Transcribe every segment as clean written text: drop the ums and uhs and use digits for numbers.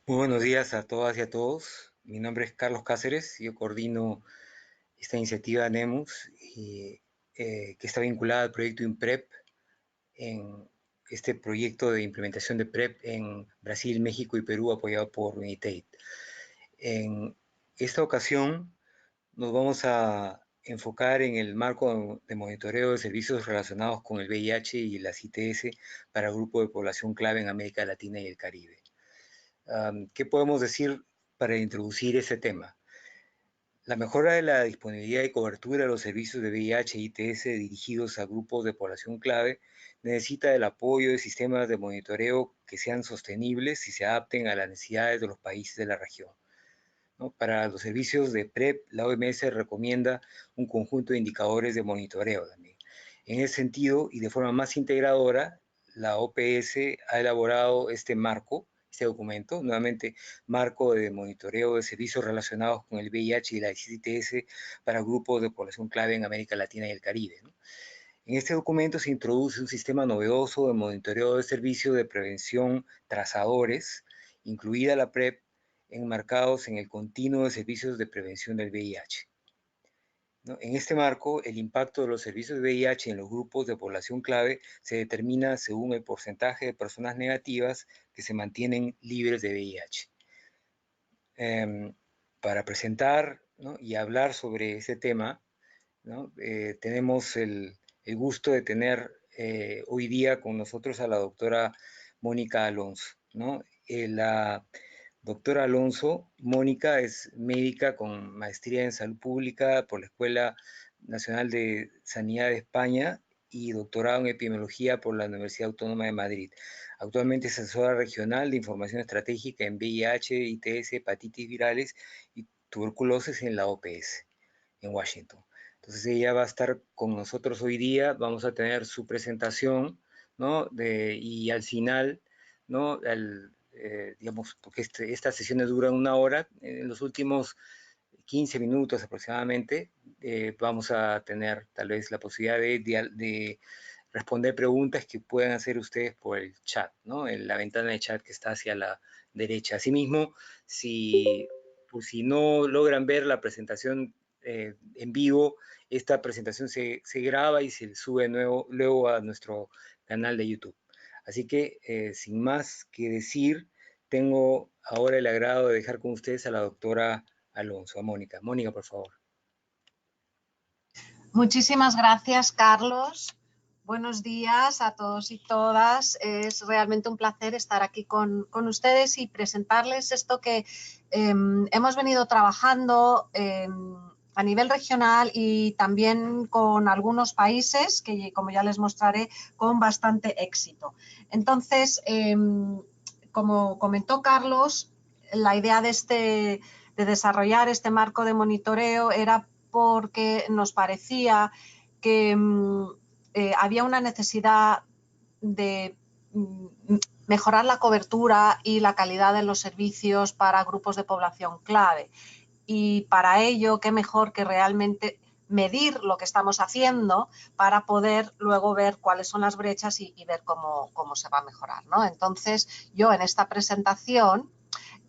Muy buenos días a todas y a todos. Mi nombre es Carlos Cáceres. Yo coordino esta iniciativa NEMUS, que está vinculada al proyecto IMPREP, en este proyecto de implementación de PREP en Brasil, México y Perú, apoyado por UNITAID. En esta ocasión nos vamos a enfocar en el marco de monitoreo de servicios relacionados con el VIH y las ITS para el grupo de población clave en América Latina y el Caribe. ¿Qué podemos decir para introducir ese tema? La mejora de la disponibilidad y cobertura de los servicios de VIH e ITS dirigidos a grupos de población clave necesita el apoyo de sistemas de monitoreo que sean sostenibles y se adapten a las necesidades de los países de la región, ¿no? Para los servicios de PrEP, la OMS recomienda un conjunto de indicadores de monitoreo también. En ese sentido, y de forma más integradora, la OPS ha elaborado este documento, nuevamente marco de monitoreo de servicios relacionados con el VIH y la ITS para grupos de población clave en América Latina y el Caribe, ¿no? En este documento se introduce un sistema novedoso de monitoreo de servicios de prevención trazadores, incluida la PrEP, enmarcados en el continuo de servicios de prevención del VIH, ¿no? En este marco, el impacto de los servicios de VIH en los grupos de población clave se determina según el porcentaje de personas negativas que se mantienen libres de VIH. Para presentar, ¿no?, y hablar sobre este tema, ¿no? Tenemos el gusto de tener hoy día con nosotros a la doctora Mónica Alonso, ¿no? La doctora Alonso, Mónica es médica con maestría en salud pública por la Escuela Nacional de Sanidad de España y doctorado en epidemiología por la Universidad Autónoma de Madrid. Actualmente es asesora regional de información estratégica en VIH, ITS, hepatitis virales y tuberculosis en la OPS en Washington. Entonces ella va a estar con nosotros hoy día, vamos a tener su presentación, ¿no? Y al final, ¿no? Digamos, porque estas sesiones duran una hora, en los últimos 15 minutos aproximadamente, vamos a tener tal vez la posibilidad de responder preguntas que puedan hacer ustedes por el chat, ¿no? En la ventana de chat que está hacia la derecha. Asimismo, si no logran ver la presentación en vivo, esta presentación se graba y se sube luego a nuestro canal de YouTube. Así que, sin más que decir, tengo ahora el agrado de dejar con ustedes a la doctora Alonso, a Mónica. Mónica, por favor. Muchísimas gracias, Carlos. Buenos días a todos y todas. Es realmente un placer estar aquí con ustedes y presentarles esto que hemos venido trabajando a nivel regional y también con algunos países que, como ya les mostraré, con bastante éxito. Entonces, como comentó Carlos, la idea de desarrollar este marco de monitoreo era porque nos parecía que había una necesidad de mejorar la cobertura y la calidad de los servicios para grupos de población clave. Y para ello, qué mejor que realmente medir lo que estamos haciendo para poder luego ver cuáles son las brechas y ver cómo se va a mejorar, ¿no? Entonces, yo en esta presentación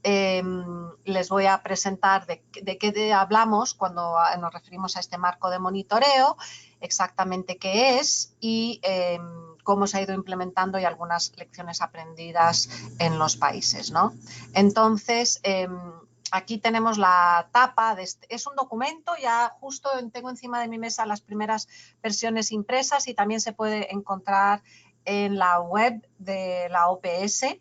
les voy a presentar de qué hablamos cuando nos referimos a este marco de monitoreo, exactamente qué es y cómo se ha ido implementando y algunas lecciones aprendidas en los países, ¿no? Entonces, aquí tenemos la tapa, es un documento, ya justo tengo encima de mi mesa las primeras versiones impresas y también se puede encontrar en la web de la OPS.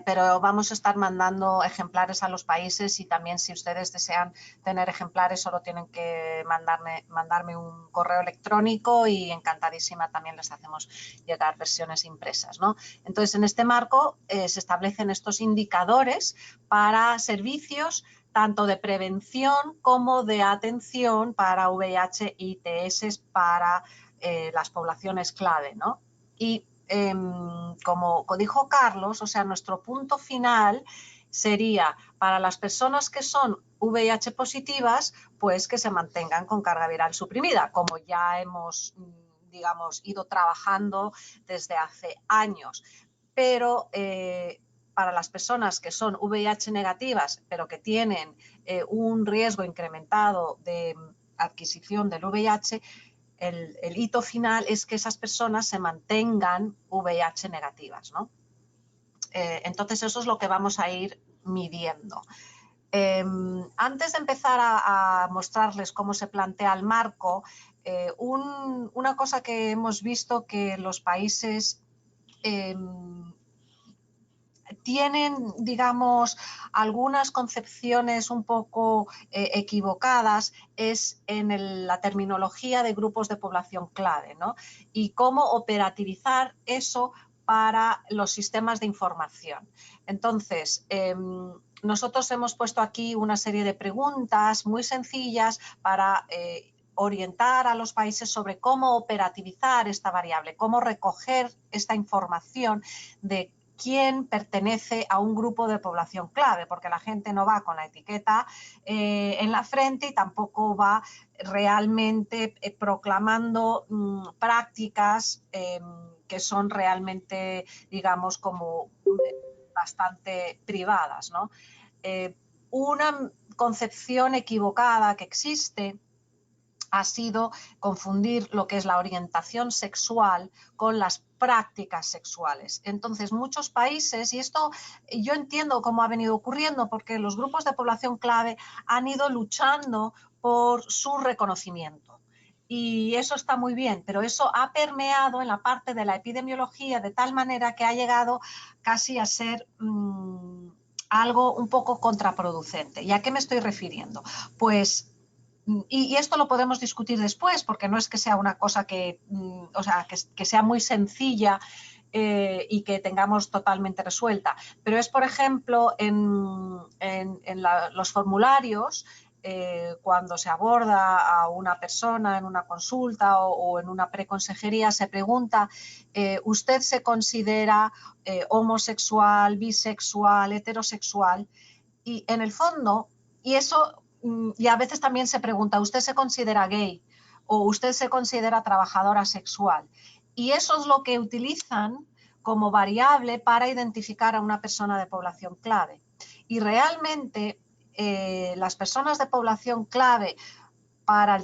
Pero vamos a estar mandando ejemplares a los países y también si ustedes desean tener ejemplares solo tienen que mandarme un correo electrónico y encantadísima también les hacemos llegar versiones impresas, ¿no? Entonces, en este marco se establecen estos indicadores para servicios tanto de prevención como de atención para VIH y ITS para las poblaciones clave, ¿no? Y como dijo Carlos, o sea, nuestro punto final sería para las personas que son VIH positivas, pues que se mantengan con carga viral suprimida, como ya hemos, digamos, ido trabajando desde hace años. Pero para las personas que son VIH negativas, pero que tienen un riesgo incrementado de adquisición del VIH, el hito final es que esas personas se mantengan VIH negativas, ¿no? Entonces eso es lo que vamos a ir midiendo. Antes de empezar a mostrarles cómo se plantea el marco, una cosa que hemos visto que los países tienen, digamos, algunas concepciones un poco equivocadas es en la terminología de grupos de población clave, ¿no? Y cómo operativizar eso para los sistemas de información. Entonces, nosotros hemos puesto aquí una serie de preguntas muy sencillas para orientar a los países sobre cómo operativizar esta variable, cómo recoger esta información de quién pertenece a un grupo de población clave, porque la gente no va con la etiqueta en la frente y tampoco va realmente proclamando prácticas que son realmente, digamos, como bastante privadas, ¿no? Una concepción equivocada que existe ha sido confundir lo que es la orientación sexual con las prácticas sexuales. Entonces, muchos países, y esto yo entiendo cómo ha venido ocurriendo, porque los grupos de población clave han ido luchando por su reconocimiento. Y eso está muy bien, pero eso ha permeado en la parte de la epidemiología de tal manera que ha llegado casi a ser algo un poco contraproducente. ¿Y a qué me estoy refiriendo? Pues y esto lo podemos discutir después, porque no es que sea una cosa que, o sea, que sea muy sencilla y que tengamos totalmente resuelta. Pero es, por ejemplo, en los formularios, cuando se aborda a una persona en una consulta o en una preconsejería, se pregunta, ¿usted se considera homosexual, bisexual, heterosexual? Y en el fondo, y eso... Y a veces también se pregunta, ¿usted se considera gay o usted se considera trabajadora sexual? Y eso es lo que utilizan como variable para identificar a una persona de población clave. Y realmente las personas de población clave para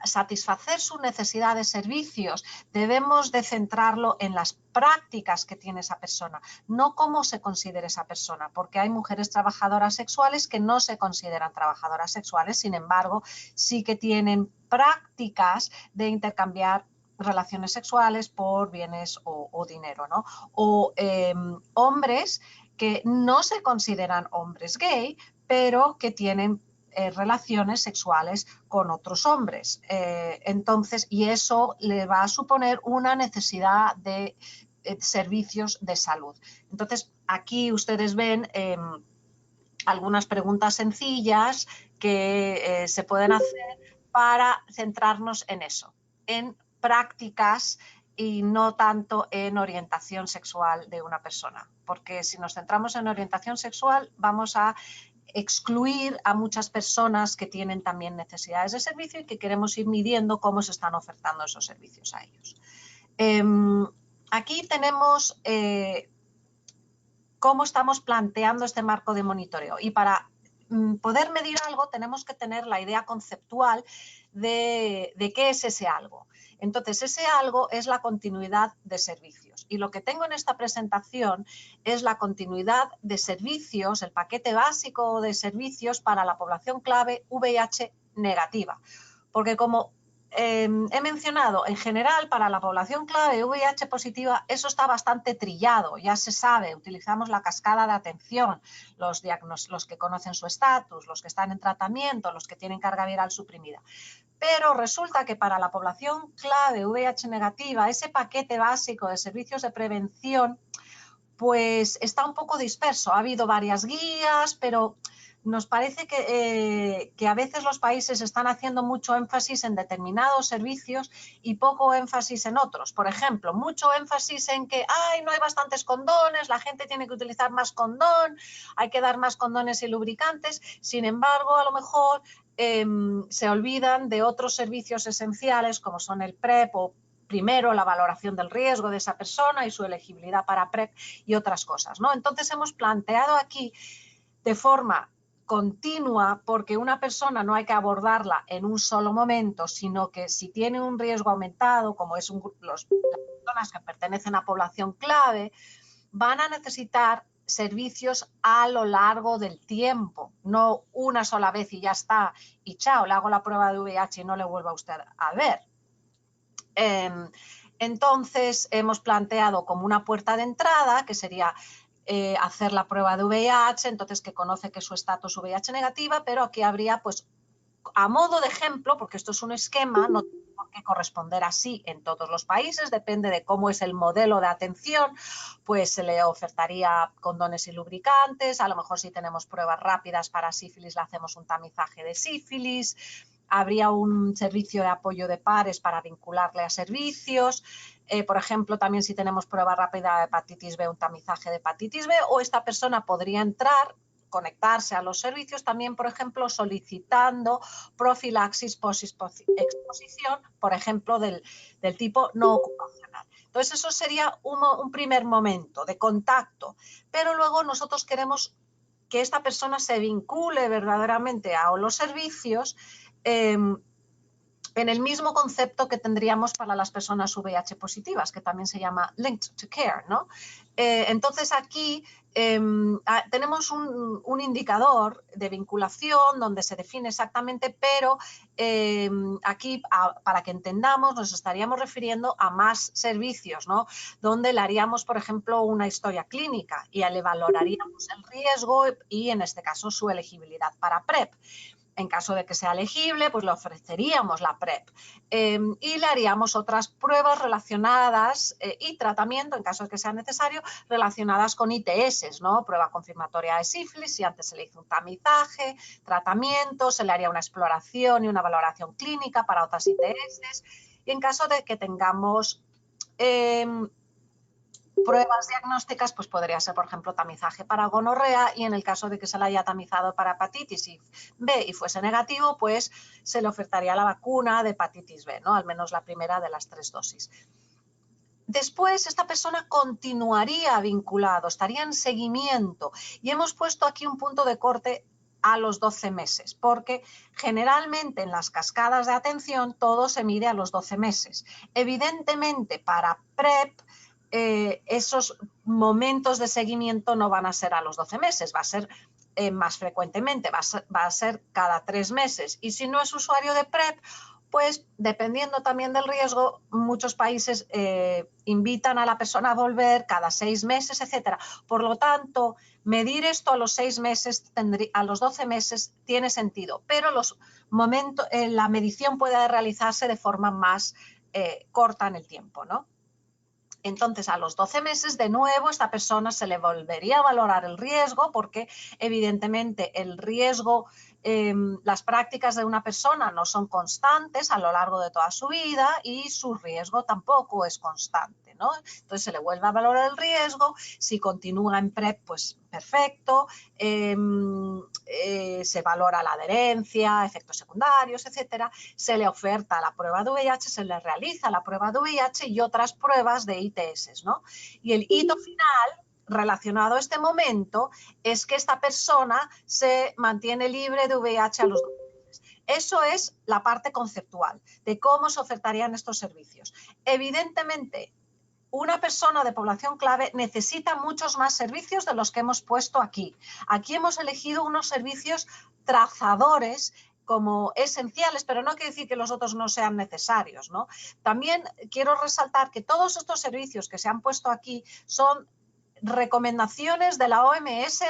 satisfacer su necesidad de servicios, debemos de centrarlo en las prácticas que tiene esa persona, no cómo se considera esa persona, porque hay mujeres trabajadoras sexuales que no se consideran trabajadoras sexuales, sin embargo, sí que tienen prácticas de intercambiar relaciones sexuales por bienes o dinero, ¿no? O hombres que no se consideran hombres gay, pero que tienen relaciones sexuales con otros hombres. Entonces, y eso le va a suponer una necesidad de servicios de salud. Entonces, aquí ustedes ven algunas preguntas sencillas que se pueden hacer para centrarnos en eso, en prácticas y no tanto en orientación sexual de una persona. Porque si nos centramos en orientación sexual, vamos a excluir a muchas personas que tienen también necesidades de servicio y que queremos ir midiendo cómo se están ofertando esos servicios a ellos. Aquí tenemos cómo estamos planteando este marco de monitoreo y para poder medir algo tenemos que tener la idea conceptual de qué es ese algo. Entonces, ese algo es la continuidad de servicios. Y lo que tengo en esta presentación es la continuidad de servicios, el paquete básico de servicios para la población clave VIH negativa. Porque como he mencionado, en general, para la población clave VIH positiva, eso está bastante trillado, ya se sabe, utilizamos la cascada de atención, los que conocen su estatus, los que están en tratamiento, los que tienen carga viral suprimida. Pero resulta que para la población clave VIH negativa, ese paquete básico de servicios de prevención, pues está un poco disperso. Ha habido varias guías, pero nos parece que a veces los países están haciendo mucho énfasis en determinados servicios y poco énfasis en otros. Por ejemplo, mucho énfasis en que no hay bastantes condones, la gente tiene que utilizar más condón, hay que dar más condones y lubricantes. Sin embargo, a lo mejor se olvidan de otros servicios esenciales como son el PrEP o primero la valoración del riesgo de esa persona y su elegibilidad para PrEP y otras cosas, ¿no? Entonces hemos planteado aquí de forma continua, porque una persona no hay que abordarla en un solo momento, sino que si tiene un riesgo aumentado, como es las personas que pertenecen a población clave, van a necesitar servicios a lo largo del tiempo, no una sola vez y ya está, y chao, le hago la prueba de VIH y no le vuelva a usted a ver. Entonces, hemos planteado como una puerta de entrada, que sería hacer la prueba de VIH, entonces que conoce que su estatus VIH negativa, pero aquí habría, pues, a modo de ejemplo, porque esto es un esquema, no tiene por qué corresponder así en todos los países, depende de cómo es el modelo de atención, pues se le ofertaría condones y lubricantes, a lo mejor si tenemos pruebas rápidas para sífilis le hacemos un tamizaje de sífilis, habría un servicio de apoyo de pares para vincularle a servicios, por ejemplo, también si tenemos prueba rápida de hepatitis B, un tamizaje de hepatitis B, o esta persona podría entrar, conectarse a los servicios también, por ejemplo, solicitando profilaxis post-exposición, por ejemplo, del tipo no ocupacional. Entonces, eso sería un primer momento de contacto, pero luego nosotros queremos que esta persona se vincule verdaderamente a los servicios en el mismo concepto que tendríamos para las personas VIH positivas, que también se llama Linked to Care, ¿no? Entonces aquí tenemos un indicador de vinculación donde se define exactamente, pero aquí, para que entendamos, nos estaríamos refiriendo a más servicios, ¿no? Donde le haríamos, por ejemplo, una historia clínica y le valoraríamos el riesgo y, en este caso, su elegibilidad para PrEP. En caso de que sea elegible, pues le ofreceríamos la PrEP y le haríamos otras pruebas relacionadas y tratamiento, en caso de que sea necesario, relacionadas con ITS, ¿no? Prueba confirmatoria de sífilis, si antes se le hizo un tamizaje, tratamiento, se le haría una exploración y una valoración clínica para otras ITS. Y en caso de que tengamos pruebas diagnósticas, pues podría ser, por ejemplo, tamizaje para gonorrea, y en el caso de que se le haya tamizado para hepatitis B y fuese negativo, pues se le ofertaría la vacuna de hepatitis B, ¿no? Al menos la primera de las 3 dosis. Después, esta persona continuaría vinculado, estaría en seguimiento, y hemos puesto aquí un punto de corte a los 12 meses, porque generalmente en las cascadas de atención todo se mide a los 12 meses. Evidentemente, para PrEP, esos momentos de seguimiento no van a ser a los 12 meses, va a ser más frecuentemente, va a ser cada 3 meses. Y si no es usuario de PrEP, pues dependiendo también del riesgo, muchos países invitan a la persona a volver cada 6 meses, etcétera. Por lo tanto, medir esto a los 6 meses, a los 12 meses, tiene sentido, pero la medición puede realizarse de forma más corta en el tiempo, ¿no? Entonces, a los 12 meses, de nuevo, esta persona se le volvería a valorar el riesgo, porque evidentemente el riesgo, las prácticas de una persona no son constantes a lo largo de toda su vida y su riesgo tampoco es constante, ¿no? Entonces se le vuelve a valorar el riesgo, si continúa en PrEP, pues perfecto, se valora la adherencia, efectos secundarios, etcétera, se le oferta la prueba de VIH, se le realiza la prueba de VIH y otras pruebas de ITS, ¿no? Y el hito final relacionado a este momento es que esta persona se mantiene libre de VIH a los 2 meses. Eso es la parte conceptual de cómo se ofertarían estos servicios. Evidentemente, una persona de población clave necesita muchos más servicios de los que hemos puesto aquí. Aquí hemos elegido unos servicios trazadores como esenciales, pero no quiere decir que los otros no sean necesarios, ¿no? También quiero resaltar que todos estos servicios que se han puesto aquí son recomendaciones de la OMS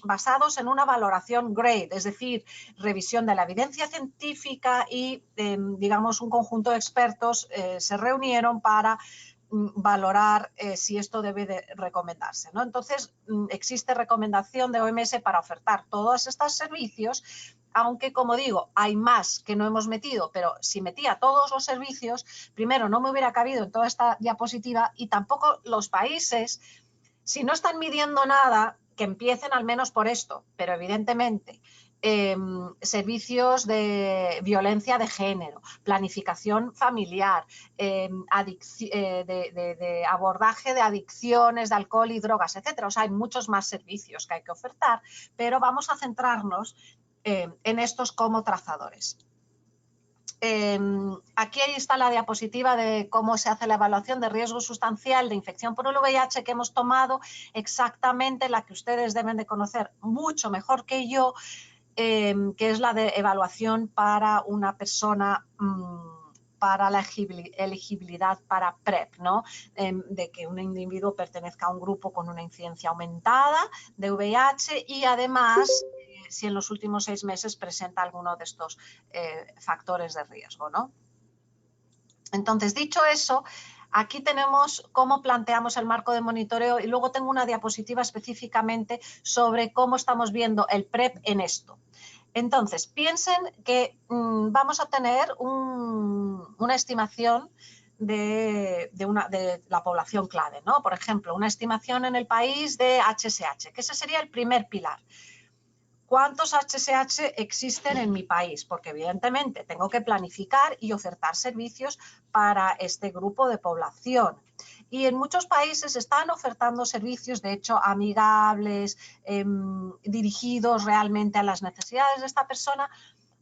basados en una valoración GRADE, es decir, revisión de la evidencia científica y, digamos, un conjunto de expertos se reunieron para valorar si esto debe de recomendarse, ¿no? Entonces, existe recomendación de OMS para ofertar todos estos servicios, aunque, como digo, hay más que no hemos metido, pero si metía todos los servicios, primero, no me hubiera cabido en toda esta diapositiva, y tampoco los países, si no están midiendo nada, que empiecen al menos por esto, pero evidentemente servicios de violencia de género, planificación familiar, de abordaje de adicciones, de alcohol y drogas, etcétera. O sea, hay muchos más servicios que hay que ofertar, pero vamos a centrarnos en estos como trazadores. Aquí está la diapositiva de cómo se hace la evaluación de riesgo sustancial de infección por el VIH, que hemos tomado exactamente la que ustedes deben de conocer mucho mejor que yo, que es la de evaluación para una persona, para la elegibilidad para PrEP, ¿no? De que un individuo pertenezca a un grupo con una incidencia aumentada de VIH y además si en los últimos 6 meses presenta alguno de estos factores de riesgo, ¿no? Entonces, dicho eso, aquí tenemos cómo planteamos el marco de monitoreo y luego tengo una diapositiva específicamente sobre cómo estamos viendo el PrEP en esto. Entonces, piensen que vamos a tener una estimación de la población clave, ¿no? Por ejemplo, una estimación en el país de HSH, que ese sería el primer pilar. ¿Cuántos HSH existen en mi país? Porque evidentemente tengo que planificar y ofertar servicios para este grupo de población. Y en muchos países están ofertando servicios, de hecho, amigables, dirigidos realmente a las necesidades de esta persona,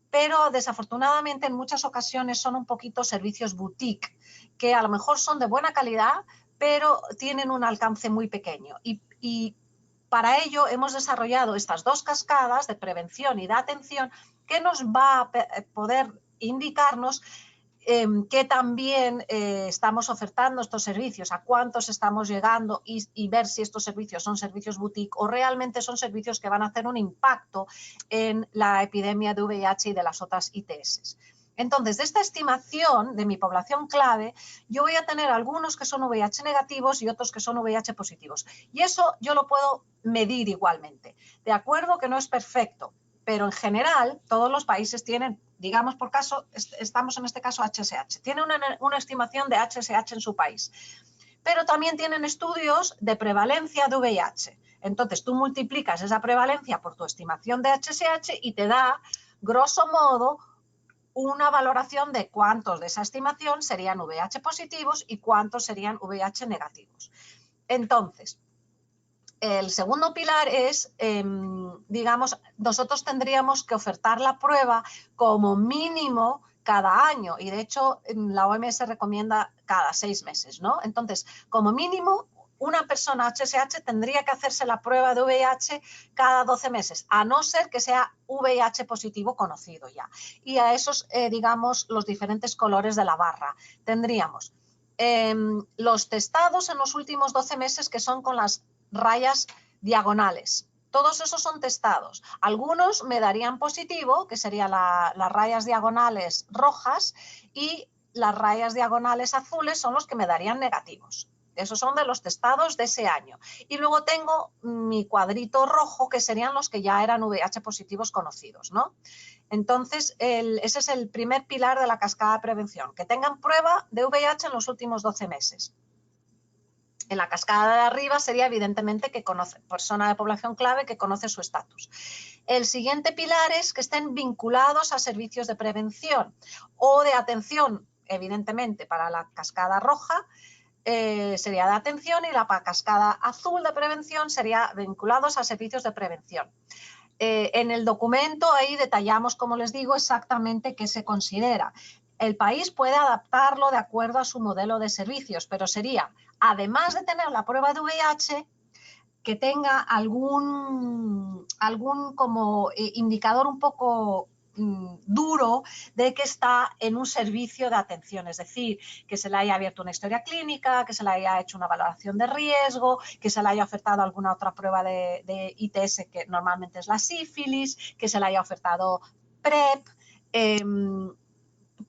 pero desafortunadamente en muchas ocasiones son un poquito servicios boutique, que a lo mejor son de buena calidad, pero tienen un alcance muy pequeño. Y para ello hemos desarrollado estas dos cascadas de prevención y de atención que nos va a poder indicarnos que también estamos ofertando estos servicios, a cuántos estamos llegando y ver si estos servicios son servicios boutique o realmente son servicios que van a hacer un impacto en la epidemia de VIH y de las otras ITS. Entonces, de esta estimación de mi población clave, yo voy a tener algunos que son VIH negativos y otros que son VIH positivos. Y eso yo lo puedo medir igualmente. De acuerdo que no es perfecto, pero en general todos los países tienen, digamos por caso, estamos en este caso HSH, tienen una estimación de HSH en su país, pero también tienen estudios de prevalencia de VIH. Entonces tú multiplicas esa prevalencia por tu estimación de HSH y te da, grosso modo, una valoración de cuántos de esa estimación serían VIH positivos y cuántos serían VIH negativos. Entonces, el segundo pilar es, digamos, nosotros tendríamos que ofertar la prueba como mínimo cada año y de hecho la OMS recomienda cada 6 meses, ¿no? Entonces, como mínimo, una persona HSH tendría que hacerse la prueba de VIH cada 12 meses, a no ser que sea VIH positivo conocido ya. Y a esos, digamos, los diferentes colores de la barra. Tendríamos los testados en los últimos 12 meses que son con las rayas diagonales. Todos esos son testados. Algunos me darían positivo, que serían las rayas diagonales rojas, y las rayas diagonales azules son los que me darían negativos. Esos son de los testados de ese año. Y luego tengo mi cuadrito rojo, que serían los que ya eran VIH positivos conocidos, ¿no? Entonces, ese es el primer pilar de la cascada de prevención, que tengan prueba de VIH en los últimos 12 meses. En la cascada de arriba sería evidentemente que conoce, persona de población clave que conoce su estatus. El siguiente pilar es que estén vinculados a servicios de prevención o de atención, evidentemente para la cascada roja sería de atención y la cascada azul de prevención sería vinculados a servicios de prevención. En el documento ahí detallamos, como les digo, exactamente qué se considera. El país puede adaptarlo de acuerdo a su modelo de servicios, pero sería, además de tener la prueba de VIH, que tenga algún como indicador un poco duro de que está en un servicio de atención, es decir, que se le haya abierto una historia clínica, que se le haya hecho una valoración de riesgo, que se le haya ofertado alguna otra prueba de ITS que normalmente es la sífilis, que se le haya ofertado PrEP,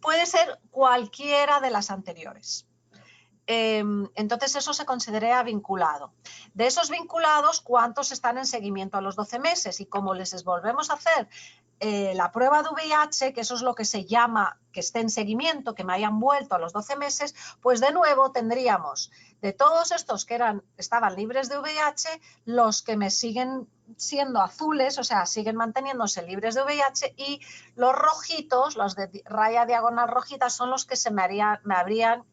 puede ser cualquiera de las anteriores. Entonces eso se considera vinculado. De esos vinculados, ¿cuántos están en seguimiento a los 12 meses? Y como les volvemos a hacer la prueba de VIH, que eso es lo que se llama que esté en seguimiento, que me hayan vuelto a los 12 meses, pues de nuevo tendríamos de todos estos que estaban libres de VIH, los que me siguen siendo azules, o sea, siguen manteniéndose libres de VIH, y los rojitos, los de raya diagonal rojita, son los que me habrían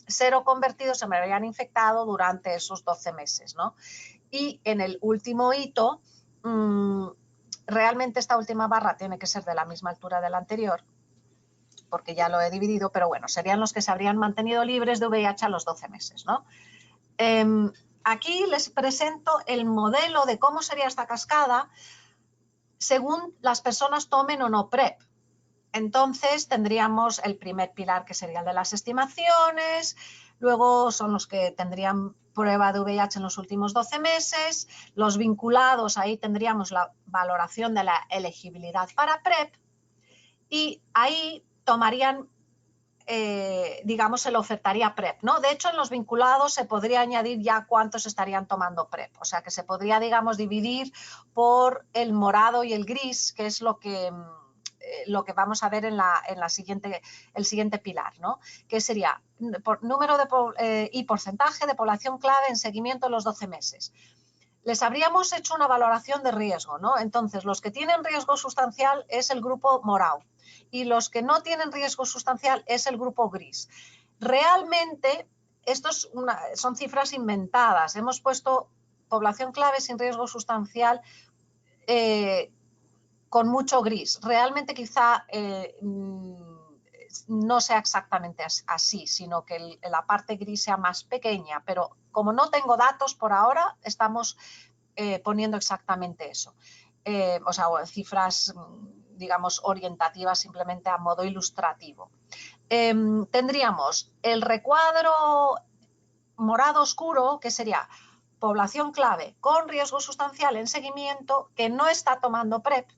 seroconvertido, se me habrían infectado durante esos 12 meses, ¿no? Y en el último hito, realmente esta última barra tiene que ser de la misma altura de la anterior, porque ya lo he dividido, pero bueno, serían los que se habrían mantenido libres de VIH a los 12 meses, ¿no? Aquí les presento el modelo de cómo sería esta cascada según las personas tomen o no PrEP. Entonces tendríamos el primer pilar, que sería el de las estimaciones, luego son los que tendrían prueba de VIH en los últimos 12 meses, los vinculados, ahí tendríamos la valoración de la elegibilidad para PrEP, y ahí tomarían, digamos, se le ofertaría PrEP, ¿no? De hecho, en los vinculados se podría añadir ya cuántos estarían tomando PrEP, o sea que se podría, digamos, dividir por el morado y el gris, que es lo que vamos a ver en el siguiente pilar, ¿no? Que sería número y porcentaje de población clave en seguimiento en los 12 meses. Les habríamos hecho una valoración de riesgo, ¿no? Entonces, los que tienen riesgo sustancial es el grupo morado y los que no tienen riesgo sustancial es el grupo gris. Realmente, son cifras inventadas. Hemos puesto población clave sin riesgo sustancial con mucho gris. Realmente quizá no sea exactamente así, sino que la parte gris sea más pequeña, pero como no tengo datos por ahora, estamos poniendo exactamente eso. O sea, cifras, digamos, orientativas simplemente a modo ilustrativo. Tendríamos el recuadro morado oscuro, que sería población clave con riesgo sustancial en seguimiento que no está tomando PrEP,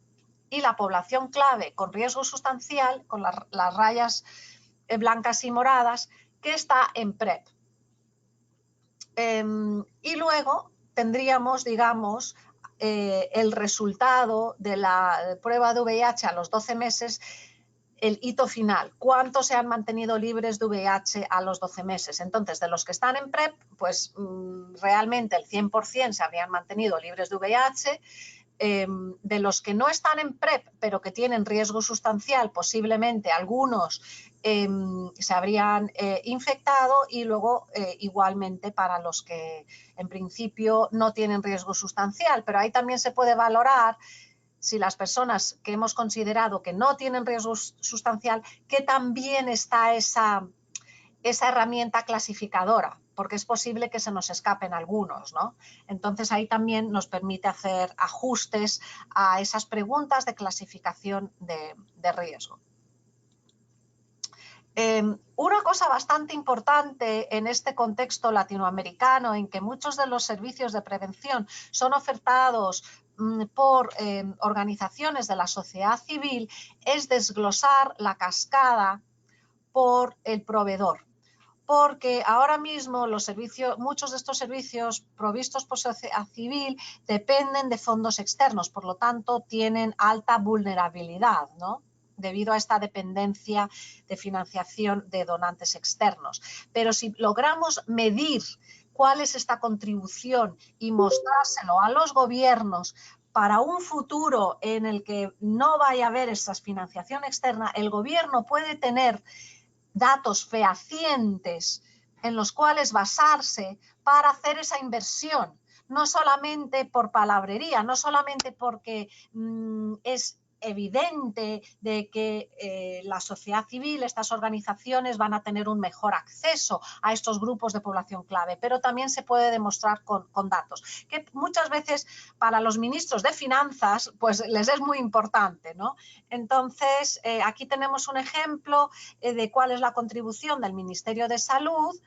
y la población clave con riesgo sustancial, con las rayas blancas y moradas, que está en PrEP. Y luego tendríamos, digamos, el resultado de la prueba de VIH a los 12 meses, el hito final, cuántos se han mantenido libres de VIH a los 12 meses. Entonces, de los que están en PrEP, pues realmente el 100% se habrían mantenido libres de VIH. De los que no están en PrEP, pero que tienen riesgo sustancial, posiblemente algunos se habrían infectado, y luego igualmente para los que en principio no tienen riesgo sustancial. Pero ahí también se puede valorar si las personas que hemos considerado que no tienen riesgo sustancial, que también está esa herramienta clasificadora, porque es posible que se nos escapen algunos, ¿no? Entonces ahí también nos permite hacer ajustes a esas preguntas de clasificación de riesgo. Una cosa bastante importante en este contexto latinoamericano, en que muchos de los servicios de prevención son ofertados por organizaciones de la sociedad civil, es desglosar la cascada por el proveedor. Porque ahora mismo muchos de estos servicios provistos por sociedad civil dependen de fondos externos, por lo tanto tienen alta vulnerabilidad, ¿no?, debido a esta dependencia de financiación de donantes externos. Pero si logramos medir cuál es esta contribución y mostrárselo a los gobiernos para un futuro en el que no vaya a haber esa financiación externa, el gobierno puede tener datos fehacientes en los cuales basarse para hacer esa inversión, no solamente por palabrería, no solamente porque es evidente de que la sociedad civil, estas organizaciones van a tener un mejor acceso a estos grupos de población clave, pero también se puede demostrar con datos, que muchas veces para los ministros de finanzas pues les es muy importante, ¿no? Entonces, aquí tenemos un ejemplo de cuál es la contribución del Ministerio de Salud,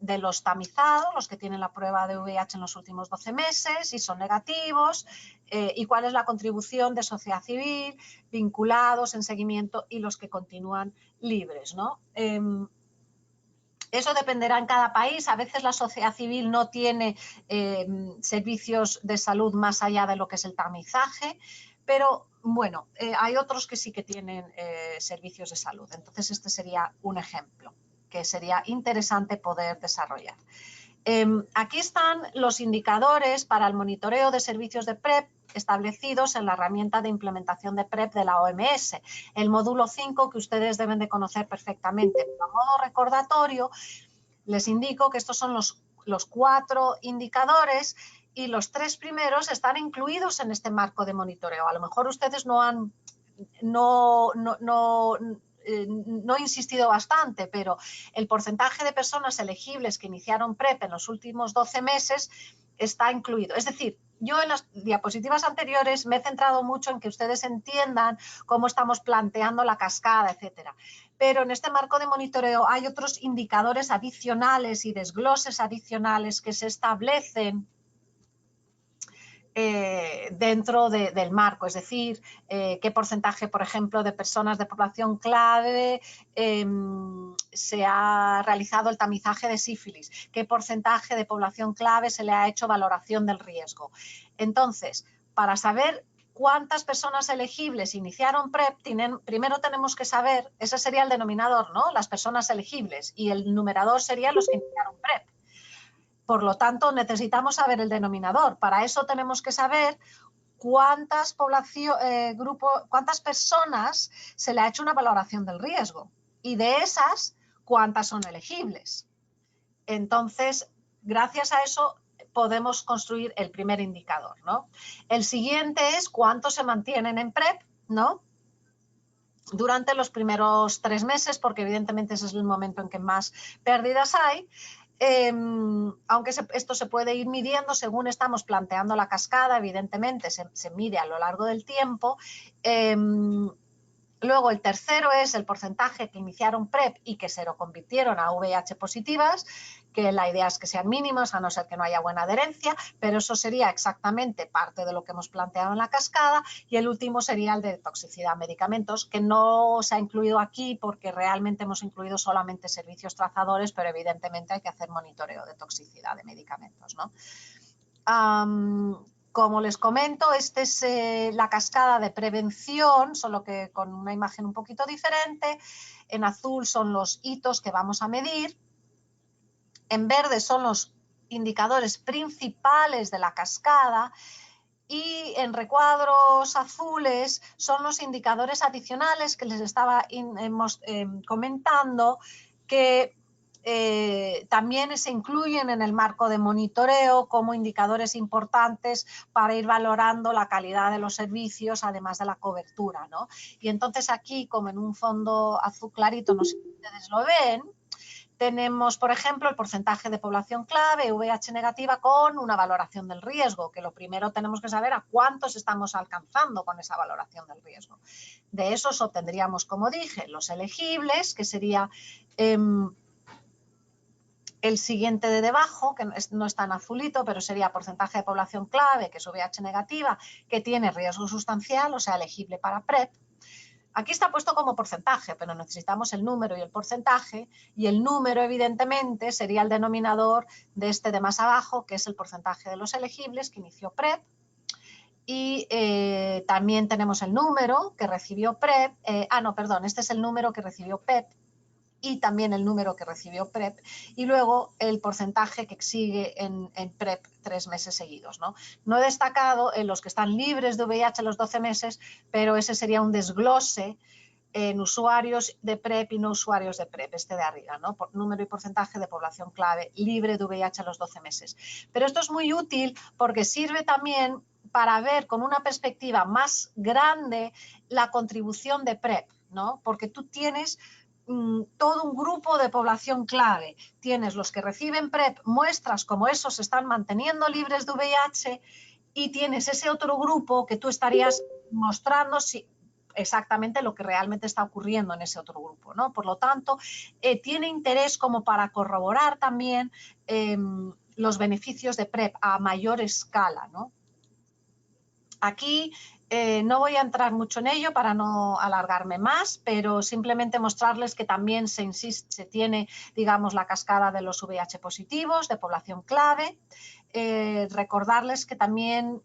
de los tamizados, los que tienen la prueba de VIH en los últimos 12 meses y son negativos, y cuál es la contribución de sociedad civil, vinculados en seguimiento y los que continúan libres, ¿no? Eso dependerá en cada país. A veces la sociedad civil no tiene servicios de salud más allá de lo que es el tamizaje, pero bueno, hay otros que sí que tienen servicios de salud. Entonces este sería un ejemplo que sería interesante poder desarrollar. Aquí están los indicadores para el monitoreo de servicios de PrEP establecidos en la herramienta de implementación de PrEP de la OMS, el módulo 5 que ustedes deben de conocer perfectamente. A modo recordatorio, les indico que estos son los 4 indicadores y los 3 primeros están incluidos en este marco de monitoreo. A lo mejor ustedes no han insistido bastante, pero el porcentaje de personas elegibles que iniciaron PrEP en los últimos 12 meses está incluido. Es decir, yo en las diapositivas anteriores me he centrado mucho en que ustedes entiendan cómo estamos planteando la cascada, etcétera. Pero en este marco de monitoreo hay otros indicadores adicionales y desgloses adicionales que se establecen dentro del marco, es decir, qué porcentaje, por ejemplo, de personas de población clave se ha realizado el tamizaje de sífilis, qué porcentaje de población clave se le ha hecho valoración del riesgo. Entonces, para saber cuántas personas elegibles iniciaron PrEP, primero tenemos que saber, ese sería el denominador, ¿no? Las personas elegibles, y el numerador serían los que iniciaron PrEP. Por lo tanto, necesitamos saber el denominador. Para eso tenemos que saber cuántas personas se le ha hecho una valoración del riesgo y de esas, cuántas son elegibles. Entonces, gracias a eso podemos construir el primer indicador, ¿no? El siguiente es cuántos se mantienen en PrEP, ¿no? Durante los primeros 3 meses, porque evidentemente ese es el momento en que más pérdidas hay. Aunque esto se puede ir midiendo según estamos planteando la cascada, evidentemente se mide a lo largo del tiempo. Luego el tercero es el porcentaje que iniciaron PrEP y que se lo convirtieron a VIH positivas, que la idea es que sean mínimos a no ser que no haya buena adherencia, pero eso sería exactamente parte de lo que hemos planteado en la cascada. Y el último sería el de toxicidad a medicamentos, que no se ha incluido aquí porque realmente hemos incluido solamente servicios trazadores, pero evidentemente hay que hacer monitoreo de toxicidad de medicamentos, ¿no? Como les comento, esta es la cascada de prevención, solo que con una imagen un poquito diferente. En azul son los hitos que vamos a medir. En verde son los indicadores principales de la cascada. Y en recuadros azules son los indicadores adicionales que les estaba comentando, que también se incluyen en el marco de monitoreo como indicadores importantes para ir valorando la calidad de los servicios, además de la cobertura, ¿no? Y entonces aquí, como en un fondo azul clarito, no sé si ustedes lo ven, tenemos, por ejemplo, el porcentaje de población clave, VIH negativa, con una valoración del riesgo, que lo primero tenemos que saber a cuántos estamos alcanzando con esa valoración del riesgo. De esos obtendríamos, como dije, los elegibles, que sería el siguiente de debajo, que no es tan azulito, pero sería porcentaje de población clave, que es VIH negativa, que tiene riesgo sustancial, o sea, elegible para PrEP. Aquí está puesto como porcentaje, pero necesitamos el número y el porcentaje, y el número, evidentemente, sería el denominador de este de más abajo, que es el porcentaje de los elegibles que inició PrEP. Y también tenemos el número que recibió PrEP, este es el número que recibió PEP, y también el número que recibió PrEP, y luego el porcentaje que sigue en PrEP 3 meses seguidos, ¿no? No he destacado en los que están libres de VIH a los 12 meses, pero ese sería un desglose en usuarios de PrEP y no usuarios de PrEP, este de arriba, ¿no? Por número y porcentaje de población clave libre de VIH a los 12 meses. Pero esto es muy útil porque sirve también para ver con una perspectiva más grande la contribución de PrEP, ¿no? Porque tú tienes todo un grupo de población clave. Tienes los que reciben PrEP, muestras cómo esos se están manteniendo libres de VIH, y tienes ese otro grupo que tú estarías mostrando exactamente lo que realmente está ocurriendo en ese otro grupo, ¿no? Por lo tanto, tiene interés como para corroborar también los beneficios de PrEP a mayor escala, ¿no? Aquí no voy a entrar mucho en ello para no alargarme más, pero simplemente mostrarles que también se tiene, digamos, la cascada de los VIH positivos, de población clave. Recordarles que también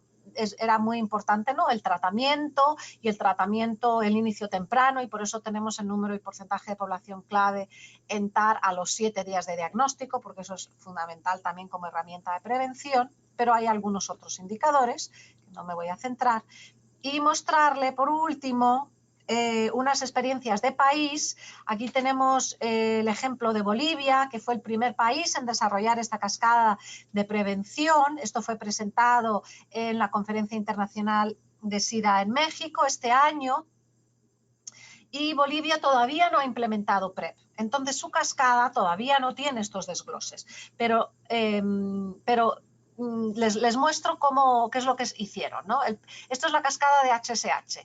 era muy importante, ¿no?, el tratamiento y el inicio temprano, y por eso tenemos el número y porcentaje de población clave en TAR a los 7 días de diagnóstico, porque eso es fundamental también como herramienta de prevención, pero hay algunos otros indicadores que no me voy a centrar. Y mostrarle, por último, unas experiencias de país. Aquí tenemos el ejemplo de Bolivia, que fue el primer país en desarrollar esta cascada de prevención. Esto fue presentado en la Conferencia Internacional de SIDA en México este año. Y Bolivia todavía no ha implementado PrEP. Entonces, su cascada todavía no tiene estos desgloses. Pero les muestro qué es lo que hicieron, ¿no? Esto es la cascada de HSH.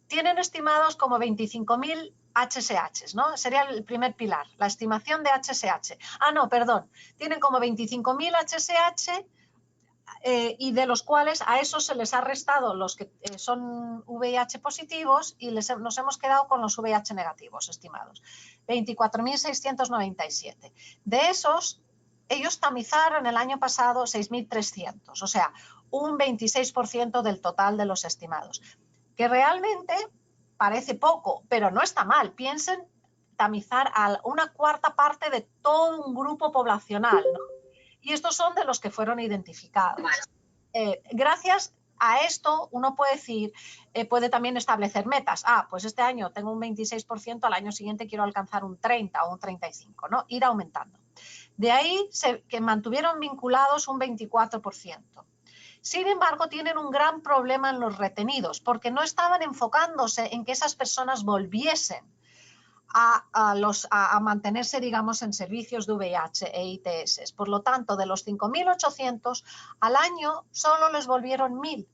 Tienen estimados como 25.000 HSH, ¿no? Sería el primer pilar, la estimación de HSH. Ah, no, perdón. Tienen como 25.000 HSH y de los cuales a esos se les ha restado los que son VIH positivos y nos hemos quedado con los VIH negativos estimados. 24.697. De esos, ellos tamizaron el año pasado 6.300, o sea, un 26% del total de los estimados, que realmente parece poco, pero no está mal. Piensen tamizar a una cuarta parte de todo un grupo poblacional, ¿no? Y estos son de los que fueron identificados. Gracias a esto, uno puede decir, puede también establecer metas. Ah, pues este año tengo un 26%, al año siguiente quiero alcanzar un 30 o un 35, ¿no? Ir aumentando. De ahí que mantuvieron vinculados un 24%. Sin embargo, tienen un gran problema en los retenidos, porque no estaban enfocándose en que esas personas volviesen a mantenerse, digamos, en servicios de VIH e ITS. Por lo tanto, de los 5.800 al año solo les volvieron 1.000,